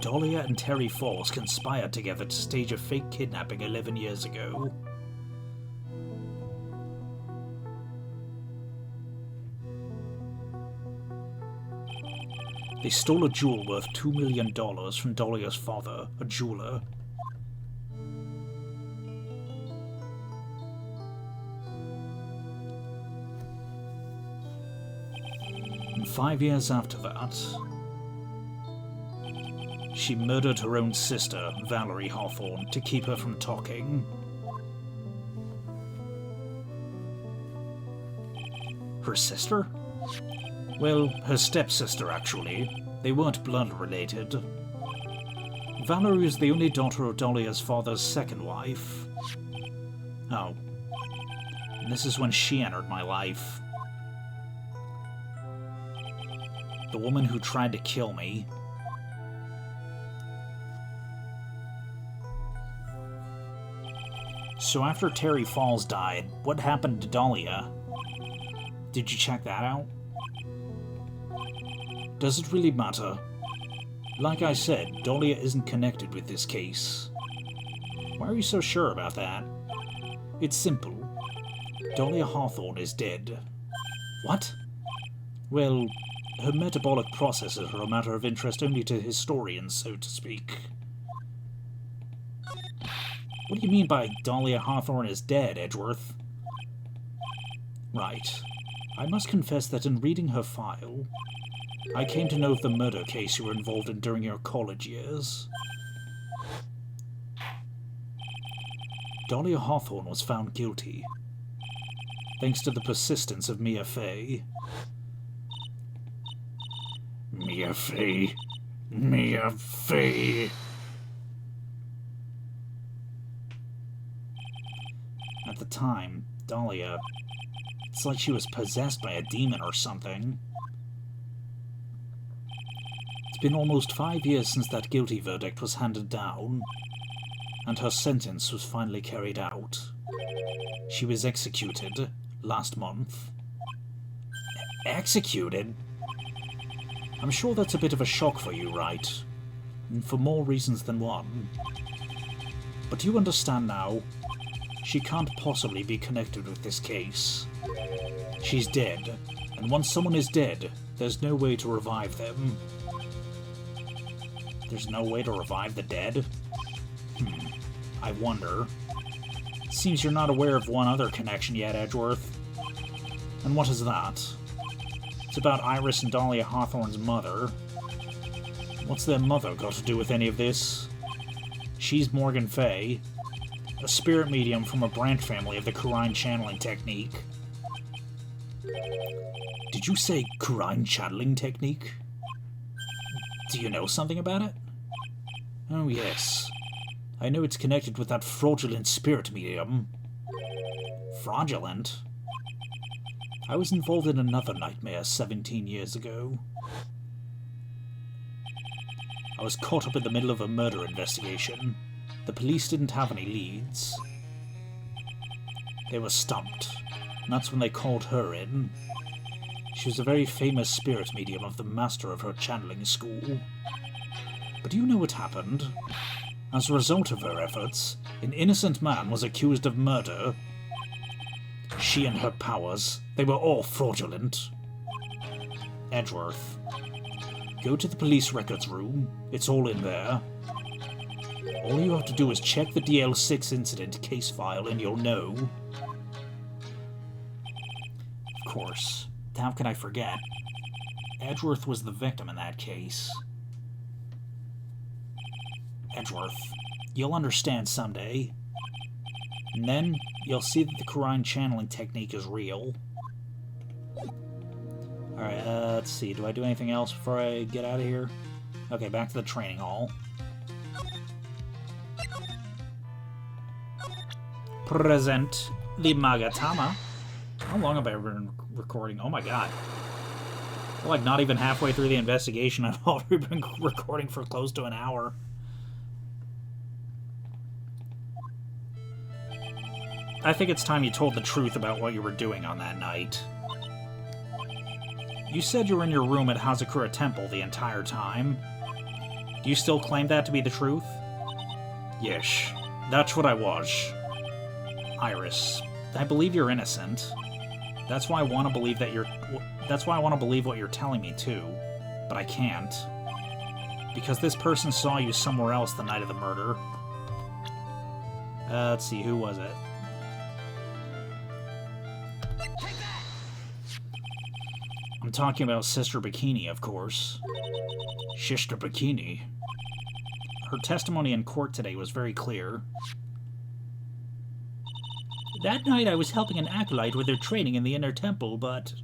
Dahlia and Terry Falls conspired together to stage a fake kidnapping 11 years ago. They stole a jewel worth $2 million from Dahlia's father, a jeweler. And 5 years after that, she murdered her own sister, Valerie Hawthorne, to keep her from talking. Her sister? Well, her stepsister, actually. They weren't blood-related. Valerie was the only daughter of Dahlia's father's second wife. Oh. And this is when she entered my life. The woman who tried to kill me. So after Terry Falls died, what happened to Dahlia? Did you check that out? Does it really matter? Like I said, Dahlia isn't connected with this case. Why are you so sure about that? It's simple. Dahlia Hawthorne is dead. What? Well, her metabolic processes are a matter of interest only to historians, so to speak. What do you mean by Dahlia Hawthorne is dead, Edgeworth? Right. I must confess that in reading her file, I came to know of the murder case you were involved in during your college years. Dahlia Hawthorne was found guilty, thanks to the persistence of Mia Fey. Mia Fey. Mia Fey. At the time, Dahlia, it's like she was possessed by a demon or something. It's been almost 5 years since that guilty verdict was handed down, and her sentence was finally carried out. She was executed last month. Executed? I'm sure that's a bit of a shock for you, Wright? And for more reasons than one. But you understand now? She can't possibly be connected with this case. She's dead, and once someone is dead, there's no way to revive them. There's no way to revive the dead? I wonder. Seems you're not aware of one other connection yet, Edgeworth. And what is that? It's about Iris and Dahlia Hawthorne's mother. What's their mother got to do with any of this? She's Morgan Fey, a spirit medium from a branch family of the Kurine channeling technique. Did you say Kurine channeling technique? Do you know something about it? Oh yes. I know it's connected with that fraudulent spirit medium. Fraudulent? I was involved in another nightmare 17 years ago. I was caught up in the middle of a murder investigation. The police didn't have any leads. They were stumped, and that's when they called her in. She was a very famous spirit medium of the master of her channeling school. But do you know what happened? As a result of her efforts, an innocent man was accused of murder. She and her powers, they were all fraudulent. Edgeworth, go to the police records room. It's all in there. All you have to do is check the DL6 incident case file and you'll know. Of course. How can I forget? Edgeworth was the victim in that case. Edgeworth, you'll understand someday. And then, you'll see that the Kurine channeling technique is real. Alright, let's see. Do I do anything else before I get out of here? Okay, back to the training hall. Present the Magatama. How long have I been recording? Oh my god. We're like not even halfway through the investigation. I've already been recording for close to an hour. I think it's time you told the truth about what you were doing on that night. You said you were in your room at Hazakura Temple the entire time. Do you still claim that to be the truth? Yes, that's what I was. Iris, I believe you're innocent. That's why I want to believe that That's why I want to believe what you're telling me too, but I can't. Because this person saw you somewhere else the night of the murder. Let's see, who was it? I'm talking about Sister Bikini, of course. Sister Bikini. Her testimony in court today was very clear. That night I was helping an acolyte with their training in the inner temple, but...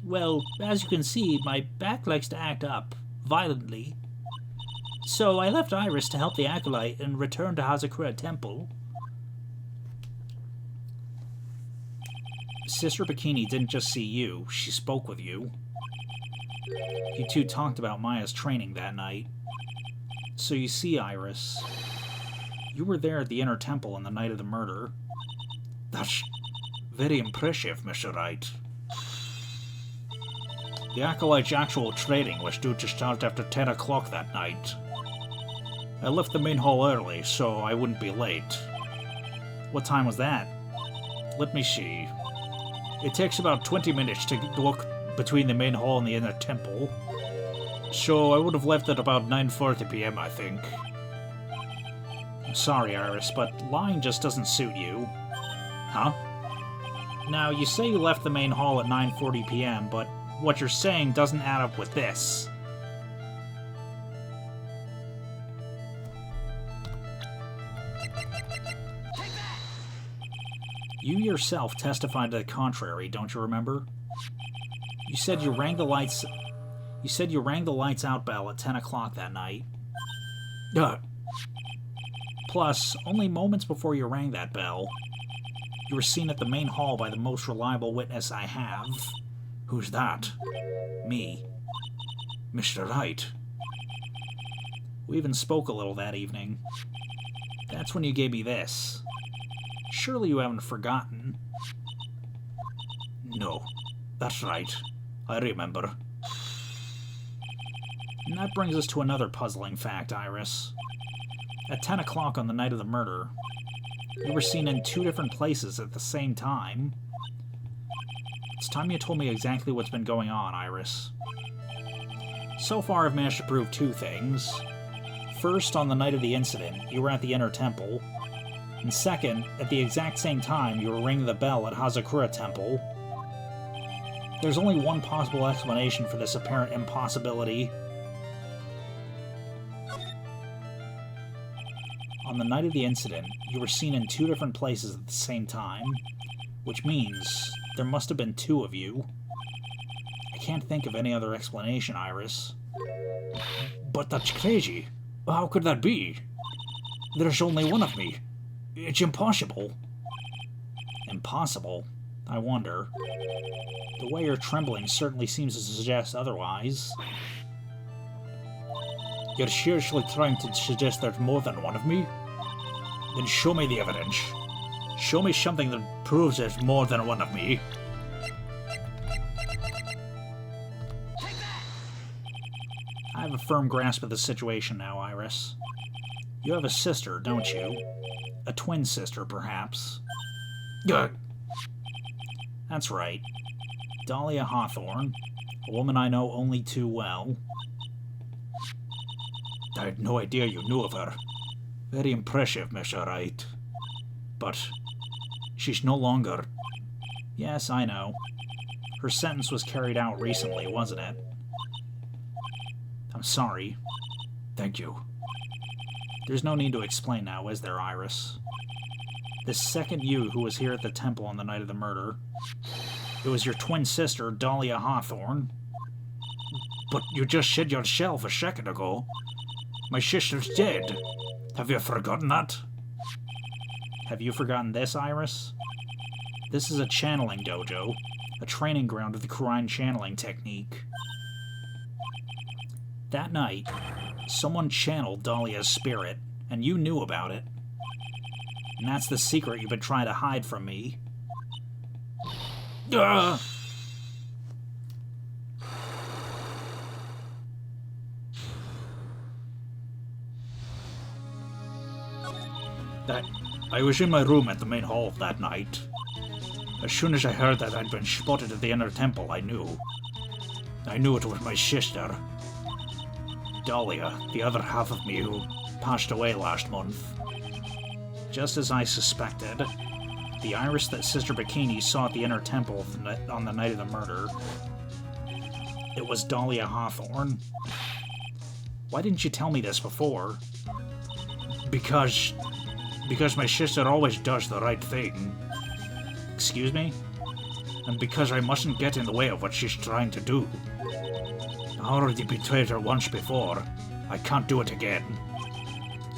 well, as you can see, my back likes to act up, violently. So I left Iris to help the acolyte and returned to Hazakura Temple. Sister Bikini didn't just see you, she spoke with you. You two talked about Maya's training that night. So you see, Iris, you were there at the inner temple on the night of the murder. That's very impressive, Mr. Wright. The acolyte's actual training was due to start after 10 o'clock that night. I left the main hall early, so I wouldn't be late. What time was that? Let me see. It takes about 20 minutes to walk between the main hall and the inner temple. So I would have left at about 9:40 p.m., I think. I'm sorry, Iris, but lying just doesn't suit you. Huh? Now, you say you left the main hall at 9:40 p.m., but what you're saying doesn't add up with this. You yourself testified to the contrary, don't you remember? You said you rang the lights... You said you rang the lights out bell at 10 o'clock that night. Plus, only moments before you rang that bell, you were seen at the main hall by the most reliable witness I have. Who's that? Me. Mr. Wright. We even spoke a little that evening. That's when you gave me this. Surely you haven't forgotten. No, that's right. I remember. And that brings us to another puzzling fact, Iris. At 10 o'clock on the night of the murder, you were seen in 2 different places at the same time. It's time you told me exactly what's been going on, Iris. So far, I've managed to prove 2 things. First, on the night of the incident, you were at the inner temple. And second, at the exact same time, you were ringing the bell at Hazakura Temple. There's only one possible explanation for this apparent impossibility. On the night of the incident, you were seen in 2 different places at the same time, which means there must have been 2 of you. I can't think of any other explanation, Iris. But that's crazy. How could that be? There's only one of me. It's impossible. Impossible? I wonder. The way you're trembling certainly seems to suggest otherwise. You're seriously trying to suggest there's more than one of me? Then show me the evidence. Show me something that proves there's more than one of me. I have a firm grasp of the situation now, Iris. You have a sister, don't you? A twin sister, perhaps. That's right. Dahlia Hawthorne, a woman I know only too well. I had no idea you knew of her. Very impressive, Mr. Wright. But she's no longer... Yes, I know. Her sentence was carried out recently, wasn't it? I'm sorry. Thank you. There's no need to explain now, is there, Iris? This second you who was here at the temple on the night of the murder, it was your twin sister, Dahlia Hawthorne. But you just said yourself a second ago. My sister's dead. Have you forgotten that? Have you forgotten this, Iris? This is a channeling dojo, a training ground of the Quran channeling technique. That night, someone channeled Dahlia's spirit, and you knew about it. And that's the secret you've been trying to hide from me. Ugh! I was in my room at the main hall that night. As soon as I heard that I'd been spotted at the inner temple, I knew. I knew it was my sister. Dahlia, the other half of me who passed away last month. Just as I suspected, the Iris that Sister Bikini saw at the inner temple on the night of the murder, it was Dahlia Hawthorne. Why didn't you tell me this before? Because my sister always does the right thing. Excuse me? And because I mustn't get in the way of what she's trying to do. I already betrayed her once before. I can't do it again.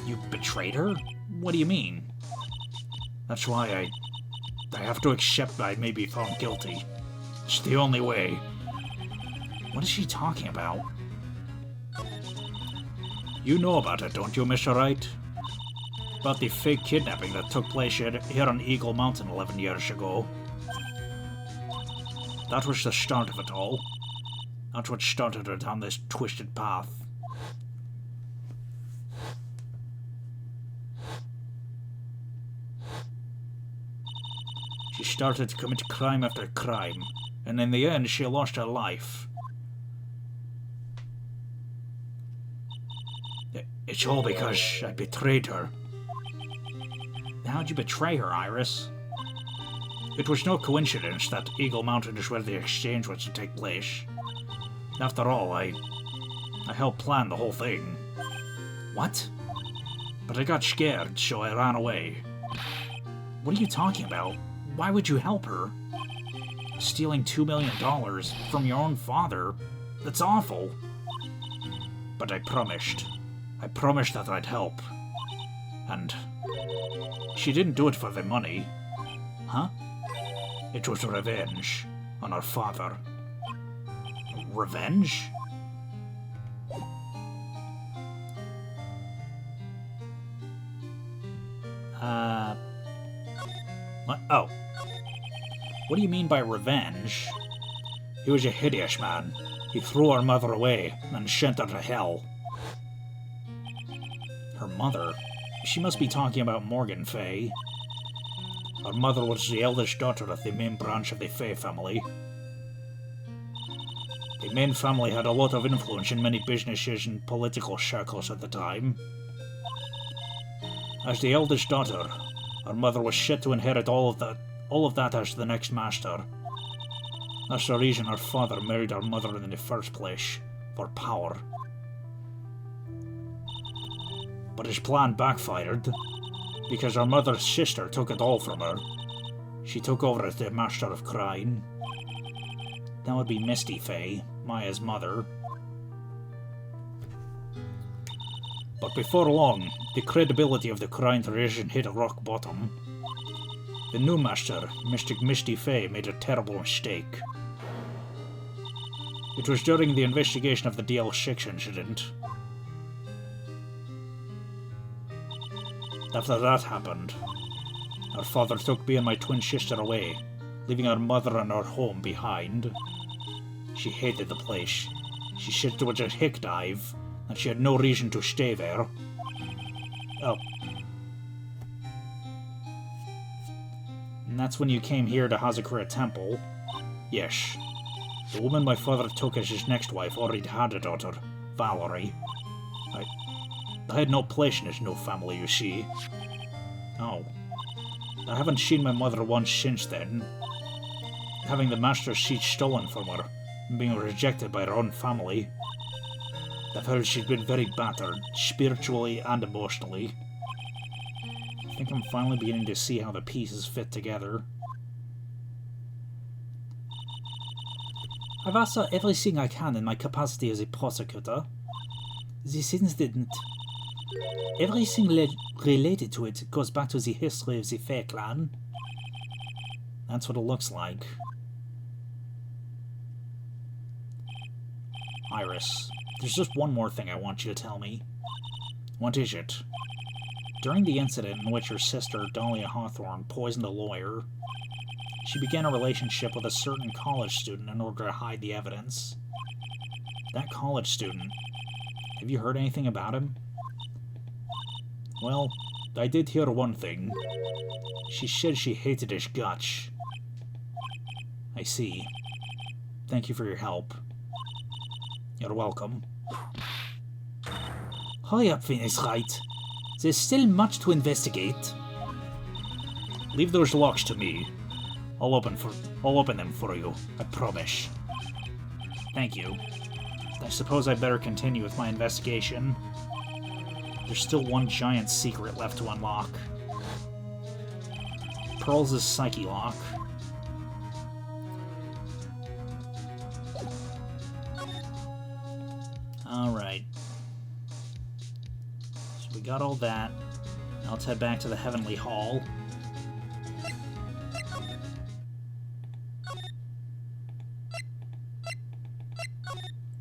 You betrayed her? What do you mean? That's why I have to accept I may be found guilty. It's the only way. What is she talking about? You know about it, don't you, Mr. Wright? About the fake kidnapping that took place here on Eagle Mountain 11 years ago. That was the start of it all. That's what started her down this twisted path. She started to commit crime after crime, and in the end she lost her life. It's all because I betrayed her. How'd you betray her, Iris? It was no coincidence that Eagle Mountain is where the exchange was to take place. After all, I helped plan the whole thing. What? But I got scared, so I ran away. What are you talking about? Why would you help her? Stealing $2 million from your own father? That's awful. But I promised. I promised that I'd help. And she didn't do it for the money. Huh? It was revenge on her father. Revenge? What? Oh. What do you mean by revenge? He was a hideous man. He threw our mother away and sent her to hell. Her mother? She must be talking about Morgan Fay. Her mother was the eldest daughter of the main branch of the Fay family. The main family had a lot of influence in many businesses and political circles at the time. As the eldest daughter, her mother was set to inherit all of that as the next master. That's the reason her father married her mother in the first place, for power. But his plan backfired, because her mother's sister took it all from her. She took over as the master of crime. That would be Misty Fay, Maya's mother. But before long, the credibility of the crime tradition hit a rock bottom. The new master, Mystic Misty Fay, made a terrible mistake. It was during the investigation of the DL6 incident. After that happened, our father took me and my twin sister away, leaving our mother and our home behind. She hated the place. She said it was a hick dive, and she had no reason to stay there. Oh. And that's when you came here to Hazakura Temple? Yes. The woman my father took as his next wife already had a daughter, Valerie. I had no place in his new family, you see. Oh. I haven't seen my mother once since then. Having the master's seat stolen from her, and being rejected by her own family. I've heard she's been very battered, spiritually and emotionally. I think I'm finally beginning to see how the pieces fit together. I've answered everything I can in my capacity as a prosecutor. This incident, everything related to it goes back to the history of the Fair Clan. That's what it looks like. Iris, there's just one more thing I want you to tell me. What is it? During the incident in which your sister, Dahlia Hawthorne, poisoned a lawyer, she began a relationship with a certain college student in order to hide the evidence. That college student, have you heard anything about him? Well, I did hear one thing. She said she hated his guts. I see. Thank you for your help. You're welcome. Hurry up, Wright. There's still much to investigate. Leave those locks to me. I'll open them for you, I promise. Thank you. I suppose I'd better continue with my investigation. There's still one giant secret left to unlock. Pearls' Psyche Lock. Alright. So we got all that. Now let's head back to the Heavenly Hall.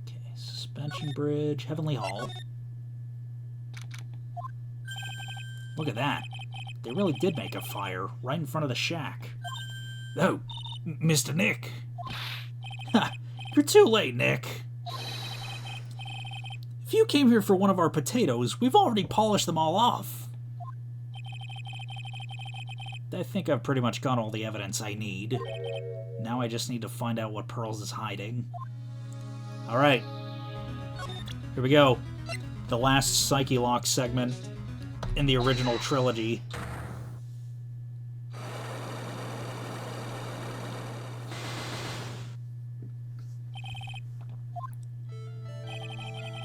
Okay, Suspension Bridge, Heavenly Hall. Look at that. They really did make a fire right in front of the shack. Oh, Mr. Nick. Ha! You're too late, Nick. If you came here for one of our potatoes, we've already polished them all off. I think I've pretty much got all the evidence I need. Now I just need to find out what Pearls is hiding. Alright. Here we go. The last Psyche Lock segment in the original trilogy.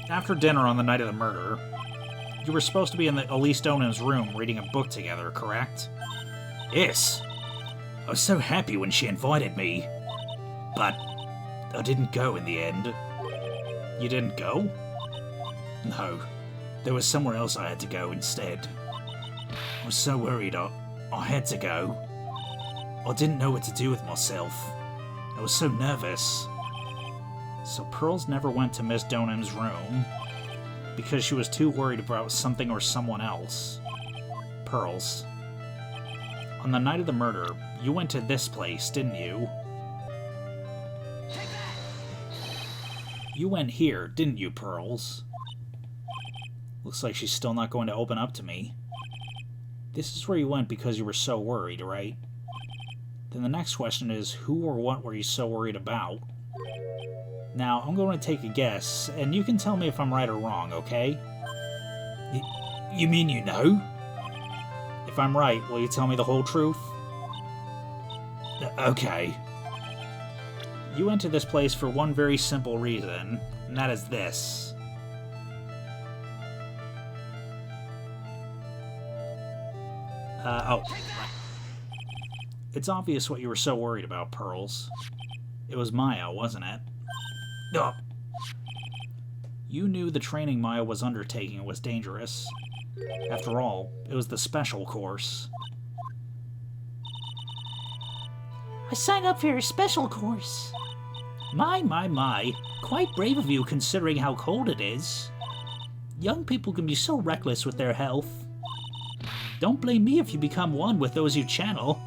After dinner on the night of the murder, you were supposed to be in Elise Donan's room reading a book together, correct? Yes. I was so happy when she invited me, but I didn't go in the end. You didn't go? No. There was somewhere else I had to go instead. I was so worried I had to go. I didn't know what to do with myself. I was so nervous. So Pearls never went to Miss Donham's room because she was too worried about something or someone else. Pearls. On the night of the murder, you went to this place, didn't you? You went here, didn't you, Pearls? Looks like she's still not going to open up to me. This is where you went because you were so worried, right? Then the next question is, who or what were you so worried about? Now, I'm going to take a guess, and you can tell me if I'm right or wrong, okay? You mean you know? If I'm right, will you tell me the whole truth? Okay. You went to this place for one very simple reason, and that is this. Oh. It's obvious what you were so worried about, Pearls. It was Maya, wasn't it? You knew the training Maya was undertaking was dangerous. After all, it was the special course. I signed up for your special course. My. Quite brave of you considering how cold it is. Young people can be so reckless with their health. Don't blame me if you become one with those you channel.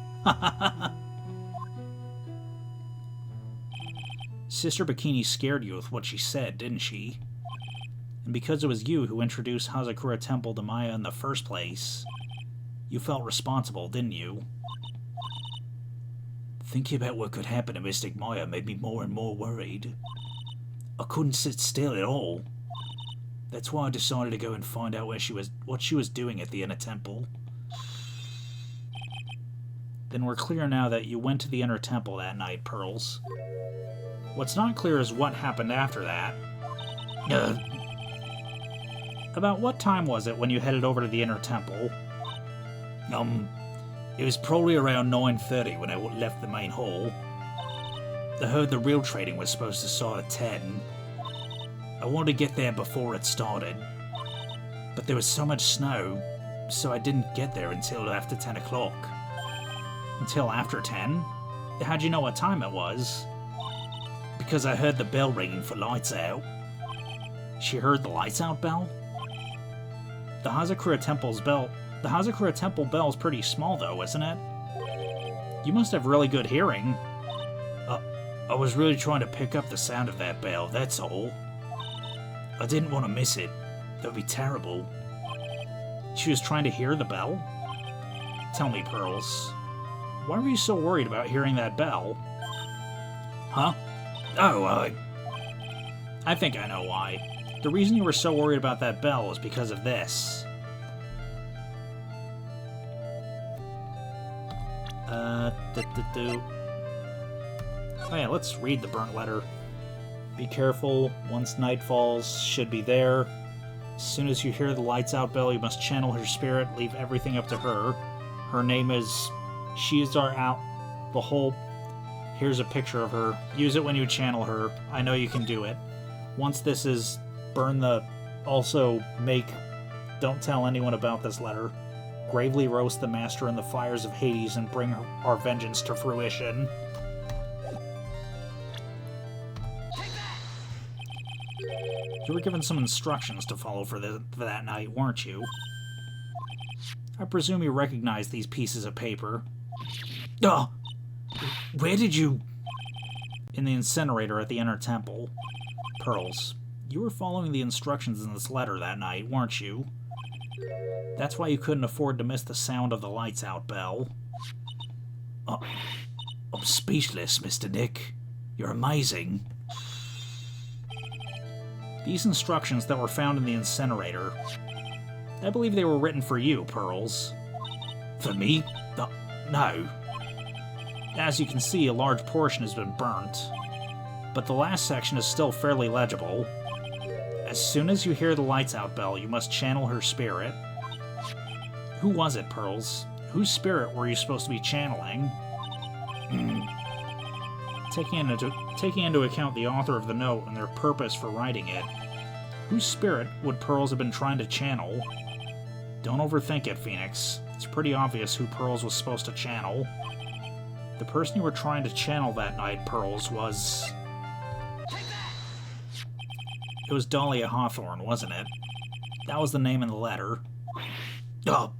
Sister Bikini scared you with what she said, didn't she? And because it was you who introduced Hazakura Temple to Maya in the first place, you felt responsible, didn't you? Thinking about what could happen to Mystic Maya made me more and more worried. I couldn't sit still at all. That's why I decided to go and find out what she was doing at the Inner Temple. Then we're clear now that you went to the Inner Temple that night, Pearls. What's not clear is what happened after that. About what time was it when you headed over to the Inner Temple? It was probably around 9:30 when I left the main hall. I heard the real training was supposed to start at 10. I wanted to get there before it started. But there was so much snow, so I didn't get there until after 10 o'clock. Until after 10? How'd you know what time it was? Because I heard the bell ringing for lights out. She heard the lights out bell? The Hazakura Temple bell is pretty small though, isn't it? You must have really good hearing. I was really trying to pick up the sound of that bell, that's all. I didn't want to miss it. That would be terrible. She was trying to hear the bell? Tell me, Pearls. Why were you so worried about hearing that bell? Huh? Oh, I think I know why. The reason you were so worried about that bell was because of this. Oh yeah, let's read the burnt letter. Be careful, once night falls, should be there. As soon as you hear the lights out bell, you must channel her spirit, leave everything up to her. Her name is... She is our out... The whole... Here's a picture of her. Use it when you channel her. I know you can do it. Once this is... Burn the... Also, make... Don't tell anyone about this letter. Gravely roast the master in the fires of Hades and bring our vengeance to fruition. You were given some instructions to follow for that night, weren't you? I presume you recognize these pieces of paper. Oh! Where did you... In the incinerator at the inner temple. Pearls, you were following the instructions in this letter that night, weren't you? That's why you couldn't afford to miss the sound of the lights out bell. I'm speechless, Mr. Nick. You're amazing. These instructions that were found in the incinerator, I believe they were written for you, Pearls. For me? No. As you can see, a large portion has been burnt, but the last section is still fairly legible. As soon as you hear the lights out bell, you must channel her spirit. Who was it, Pearls? Whose spirit were you supposed to be channeling? Taking into account the author of the note and their purpose for writing it, whose spirit would Pearls have been trying to channel? Don't overthink it, Phoenix. It's pretty obvious who Pearls was supposed to channel. The person you were trying to channel that night, Pearls, was... It was Dahlia Hawthorne, wasn't it? That was the name in the letter. Oh!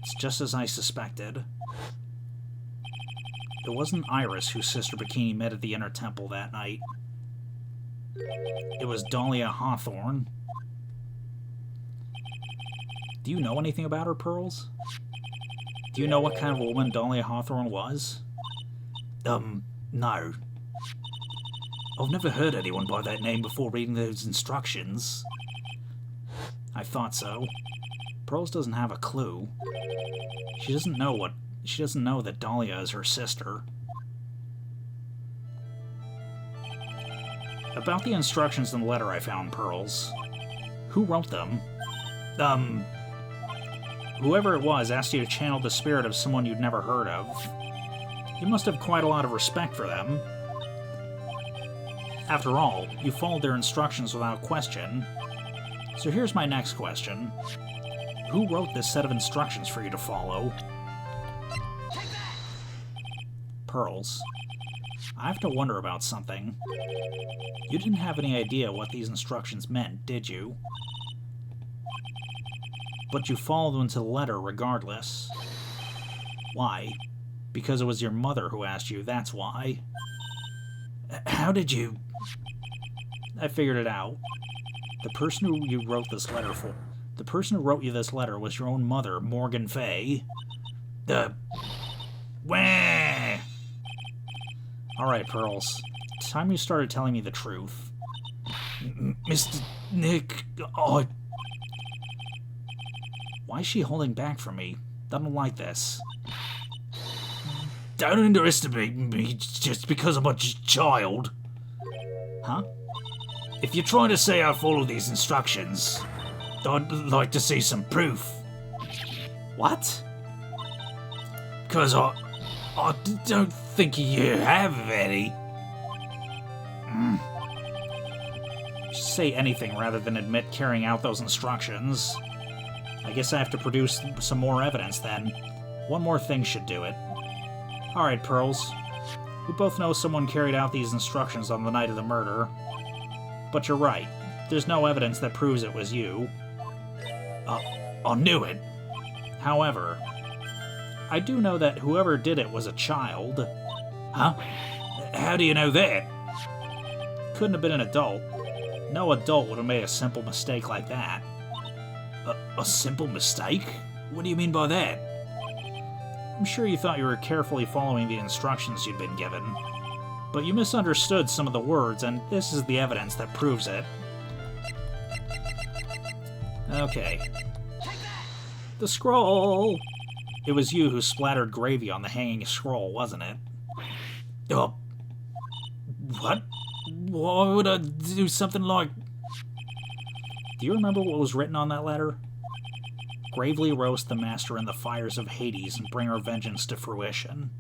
It's just as I suspected. It wasn't Iris whose Sister Bikini met at the Inner Temple that night. It was Dahlia Hawthorne. Do you know anything about her, Pearls? Do you know what kind of a woman Dahlia Hawthorne was? No. I've never heard anyone by that name before reading those instructions. I thought so. Pearls doesn't have a clue. She doesn't know that Dahlia is her sister. About the instructions in the letter I found, Pearls. Who wrote them? Whoever it was asked you to channel the spirit of someone you'd never heard of. You must have quite a lot of respect for them. After all, you followed their instructions without question. So here's my next question. Who wrote this set of instructions for you to follow? Pearls, I have to wonder about something. You didn't have any idea what these instructions meant, did you? But you followed them to the letter regardless. Why? Because it was your mother who asked you, that's why. How did you... I figured it out. The person who you wrote this letter for... The person who wrote you this letter was your own mother, Morgan Fay. Wah! Alright, Pearls. It's time you started telling me the truth. Mr. Nick... Oh... Why is she holding back from me? I don't like this. Don't underestimate me just because I'm a child. Huh? If you're trying to say I follow these instructions, I'd like to see some proof. What? Because I don't think you have any. Say anything rather than admit carrying out those instructions. I guess I have to produce some more evidence then. One more thing should do it. Alright, Pearls. We both know someone carried out these instructions on the night of the murder. But you're right. There's no evidence that proves it was you. I knew it. However, I do know that whoever did it was a child. Huh? How do you know that? Couldn't have been an adult. No adult would have made a simple mistake like that. A simple mistake? What do you mean by that? I'm sure you thought you were carefully following the instructions you'd been given, but you misunderstood some of the words, and this is the evidence that proves it. Okay. The scroll! It was you who splattered gravy on the hanging scroll, wasn't it? Oh. What? Why would I do something like... Do you remember what was written on that letter? Gravely roast the master in the fires of Hades and bring our vengeance to fruition.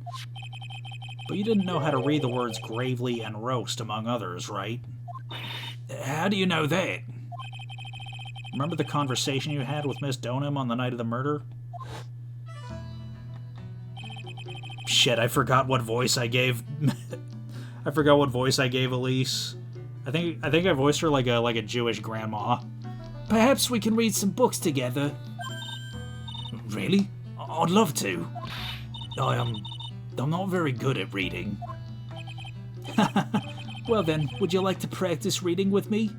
But you didn't know how to read the words gravely and roast, among others, right? How do you know that? Remember the conversation you had with Miss Donham on the night of the murder? Shit, I forgot what voice I gave... I forgot what voice I gave Elise. I think I voiced her like a Jewish grandma. Perhaps we can read some books together. Really? I'd love to. I'm not very good at reading. Well then, would you like to practice reading with me?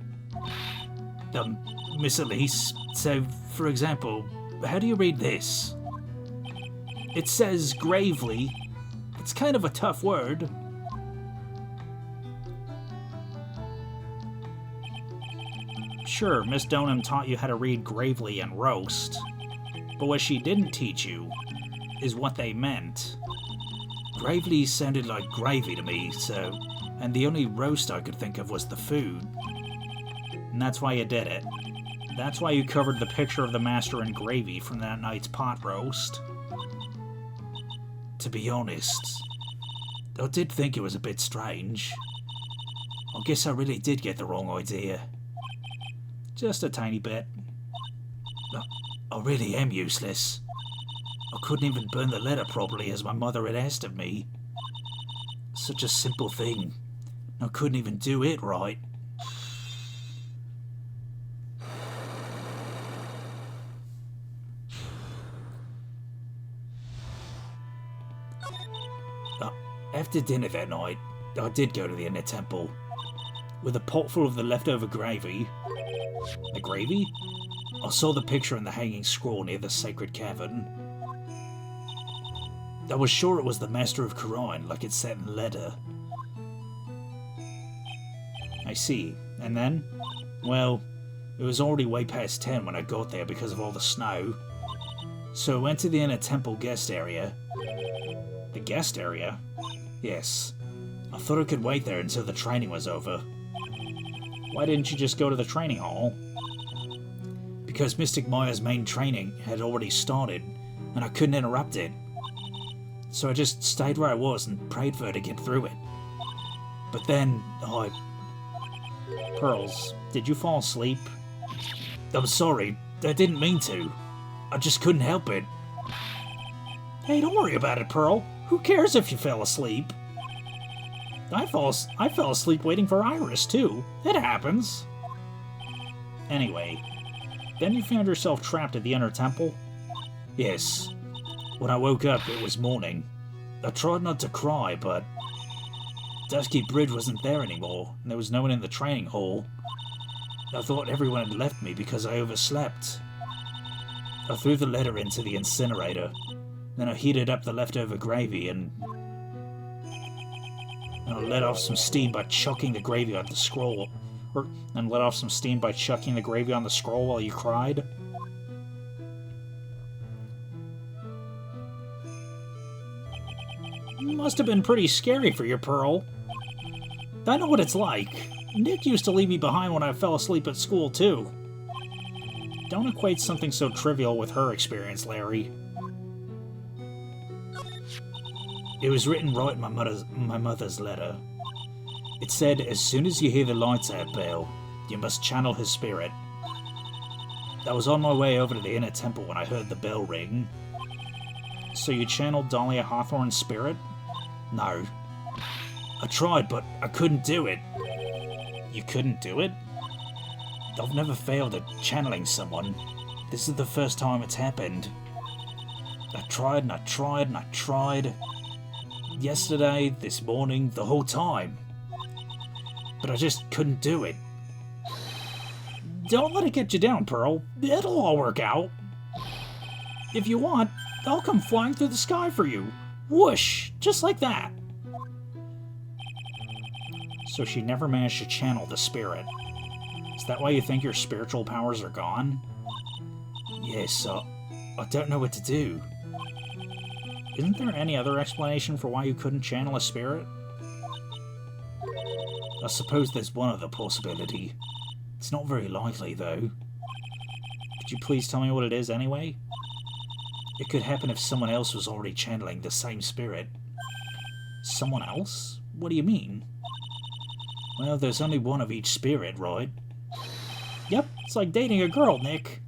Miss Elise, so, for example, how do you read this? It says gravely. It's kind of a tough word. Sure, Miss Donham taught you how to read gravely and roast, but what she didn't teach you is what they meant. Gravely sounded like gravy to me, and the only roast I could think of was the food. And that's why you did it. That's why you covered the picture of the master in gravy from that night's pot roast. To be honest, I did think it was a bit strange. I guess I really did get the wrong idea. Just a tiny bit. I really am useless. I couldn't even burn the letter properly as my mother had asked of me. Such a simple thing. I couldn't even do it right. After dinner that night, I did go to the inner temple. With a pot full of the leftover gravy. The gravy? I saw the picture in the hanging scroll near the sacred cavern. I was sure it was the Master of Khura'in, like it said in the letter. I see. And then? Well, it was already way past 10 when I got there because of all the snow. So I went to the inner temple guest area. The guest area? Yes. I thought I could wait there until the training was over. Why didn't you just go to the training hall? Because Mystic Maya's main training had already started, and I couldn't interrupt it. So I just stayed where I was and prayed for her to get through it. But then, Pearls, did you fall asleep? I'm sorry, I didn't mean to. I just couldn't help it. Hey, don't worry about it, Pearl. Who cares if you fell asleep? I fell asleep waiting for Iris, too. It happens. Anyway, then you found yourself trapped at the inner temple? Yes. When I woke up, it was morning. I tried not to cry, but Dusky Bridge wasn't there anymore, and there was no one in the training hall. I thought everyone had left me because I overslept. I threw the letter into the incinerator. Then I heated up the leftover gravy and I let off some steam by chucking the gravy on the scroll. And let off some steam by chucking the gravy on the scroll while you cried. Must have been pretty scary for you, Pearl. I know what it's like. Nick used to leave me behind when I fell asleep at school, too. Don't equate something so trivial with her experience, Larry. It was written right in my mother's letter. It said, as soon as you hear the lights out bell, you must channel his spirit. I was on my way over to the inner temple when I heard the bell ring. So you channeled Dahlia Hawthorne's spirit? No. I tried, but I couldn't do it. You couldn't do it? I've never failed at channeling someone. This is the first time it's happened. I tried and I tried and I tried. Yesterday, this morning, the whole time. But I just couldn't do it. Don't let it get you down, Pearl. It'll all work out. If you want, I'll come flying through the sky for you. Whoosh! Just like that. So she never managed to channel the spirit. Is that why you think your spiritual powers are gone? Yes, I don't know what to do. Isn't there any other explanation for why you couldn't channel a spirit? I suppose there's one other possibility. It's not very likely, though. Could you please tell me what it is anyway? It could happen if someone else was already channeling the same spirit. Someone else? What do you mean? Well, there's only one of each spirit, right? Yep, it's like dating a girl, Nick.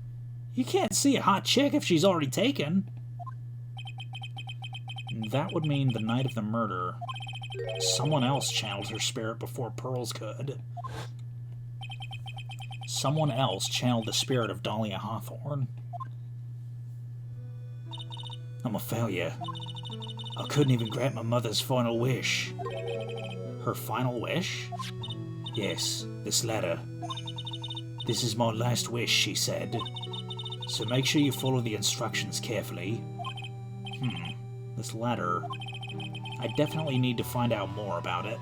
You can't see a hot chick if she's already taken. That would mean the night of the murder, someone else channeled her spirit before Pearls could. Someone else channeled the spirit of Dahlia Hawthorne. I'm a failure. I couldn't even grant my mother's final wish. Her final wish? Yes, this letter. This is my last wish, she said. So make sure you follow the instructions carefully. This letter. I definitely need to find out more about it.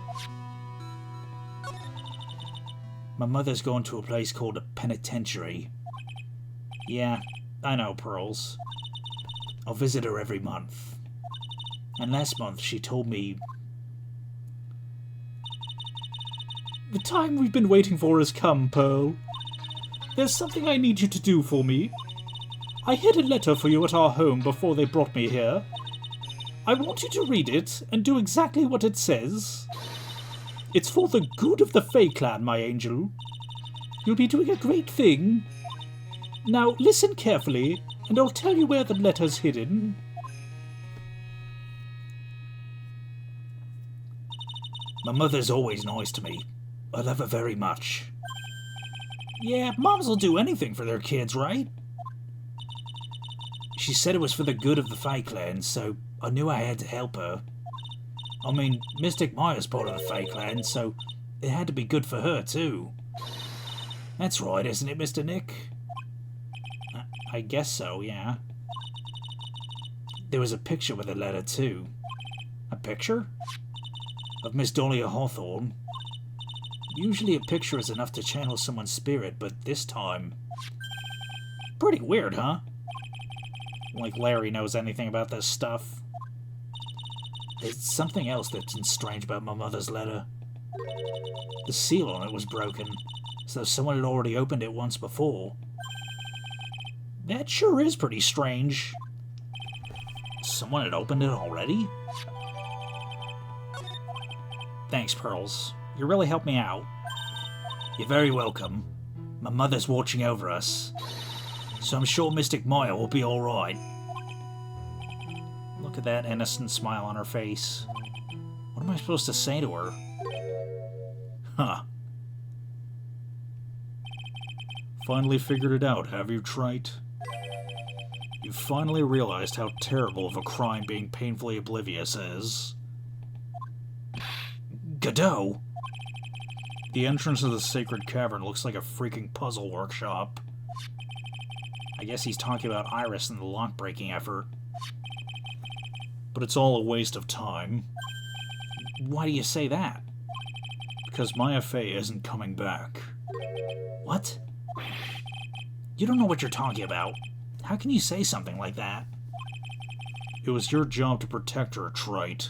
My mother's going to a place called a penitentiary. Yeah, I know, Pearls. I'll visit her every month. And last month she told me... The time we've been waiting for has come, Pearl. There's something I need you to do for me. I hid a letter for you at our home before they brought me here. I want you to read it and do exactly what it says. It's for the good of the Fae clan, my angel. You'll be doing a great thing. Now listen carefully, and I'll tell you where the letter's hidden. My mother's always nice to me. I love her very much. Yeah, moms will do anything for their kids, right? She said it was for the good of the Fae clan, so I knew I had to help her. I mean, Mystic Maya's part of the Fae clan, so it had to be good for her, too. That's right, isn't it, Mr. Nick? I guess so, yeah. There was a picture with the letter, too. A picture? Of Miss Dahlia Hawthorne. Usually a picture is enough to channel someone's spirit, but this time... Pretty weird, huh? Like Larry knows anything about this stuff. There's something else that's strange about my mother's letter. The seal on it was broken, as though someone had already opened it once before. That sure is pretty strange. Someone had opened it already? Thanks, Pearls. You really helped me out. You're very welcome. My mother's watching over us, so I'm sure Mystic Maya will be alright. Look at that innocent smile on her face. What am I supposed to say to her? Huh. Finally figured it out, have you, Trite? You finally realized how terrible of a crime being painfully oblivious is. Godot! The entrance of the sacred cavern looks like a freaking puzzle workshop. I guess he's talking about Iris and the lock-breaking effort. But it's all a waste of time. Why do you say that? Because Maya Fey isn't coming back. What? You don't know what you're talking about. How can you say something like that? It was your job to protect her, Trite.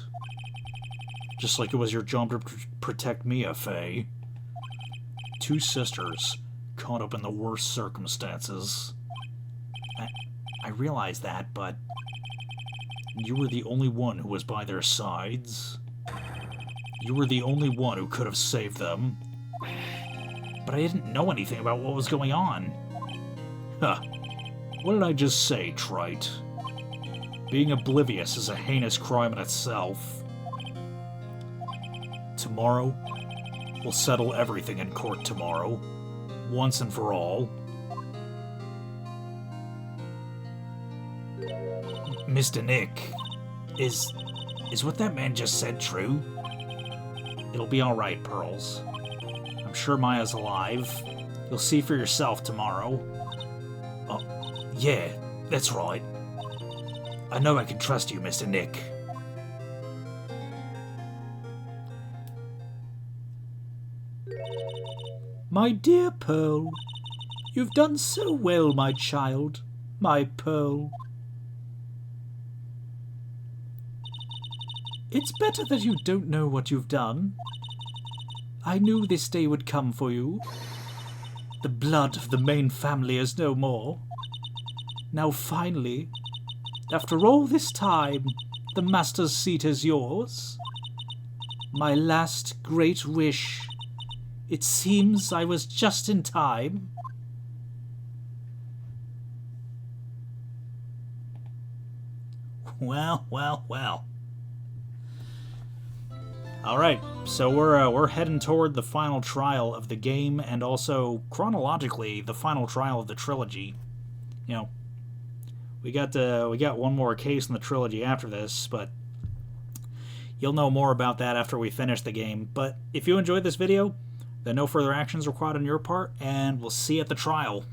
Just like it was your job to protect Mia Fey. Two sisters, caught up in the worst circumstances. I realize that, but... You were the only one who was by their sides. You were the only one who could have saved them. But I didn't know anything about what was going on. Huh. What did I just say, Trite? Being oblivious is a heinous crime in itself. Tomorrow, we'll settle everything in court tomorrow. Once and for all. Mr. Nick, is what that man just said true? It'll be alright, Pearls. I'm sure Maya's alive. You'll see for yourself tomorrow. Oh, yeah, that's right. I know I can trust you, Mr. Nick. My dear Pearl, you've done so well, my child, my Pearl. It's better that you don't know what you've done. I knew this day would come for you. The blood of the main family is no more. Now finally, after all this time, the Master's seat is yours. My last great wish. It seems I was just in time. Well, well, well. Alright, so we're heading toward the final trial of the game, and also, chronologically, the final trial of the trilogy. You know, we got one more case in the trilogy after this, but you'll know more about that after we finish the game. But if you enjoyed this video, then no further actions required on your part, and we'll see you at the trial.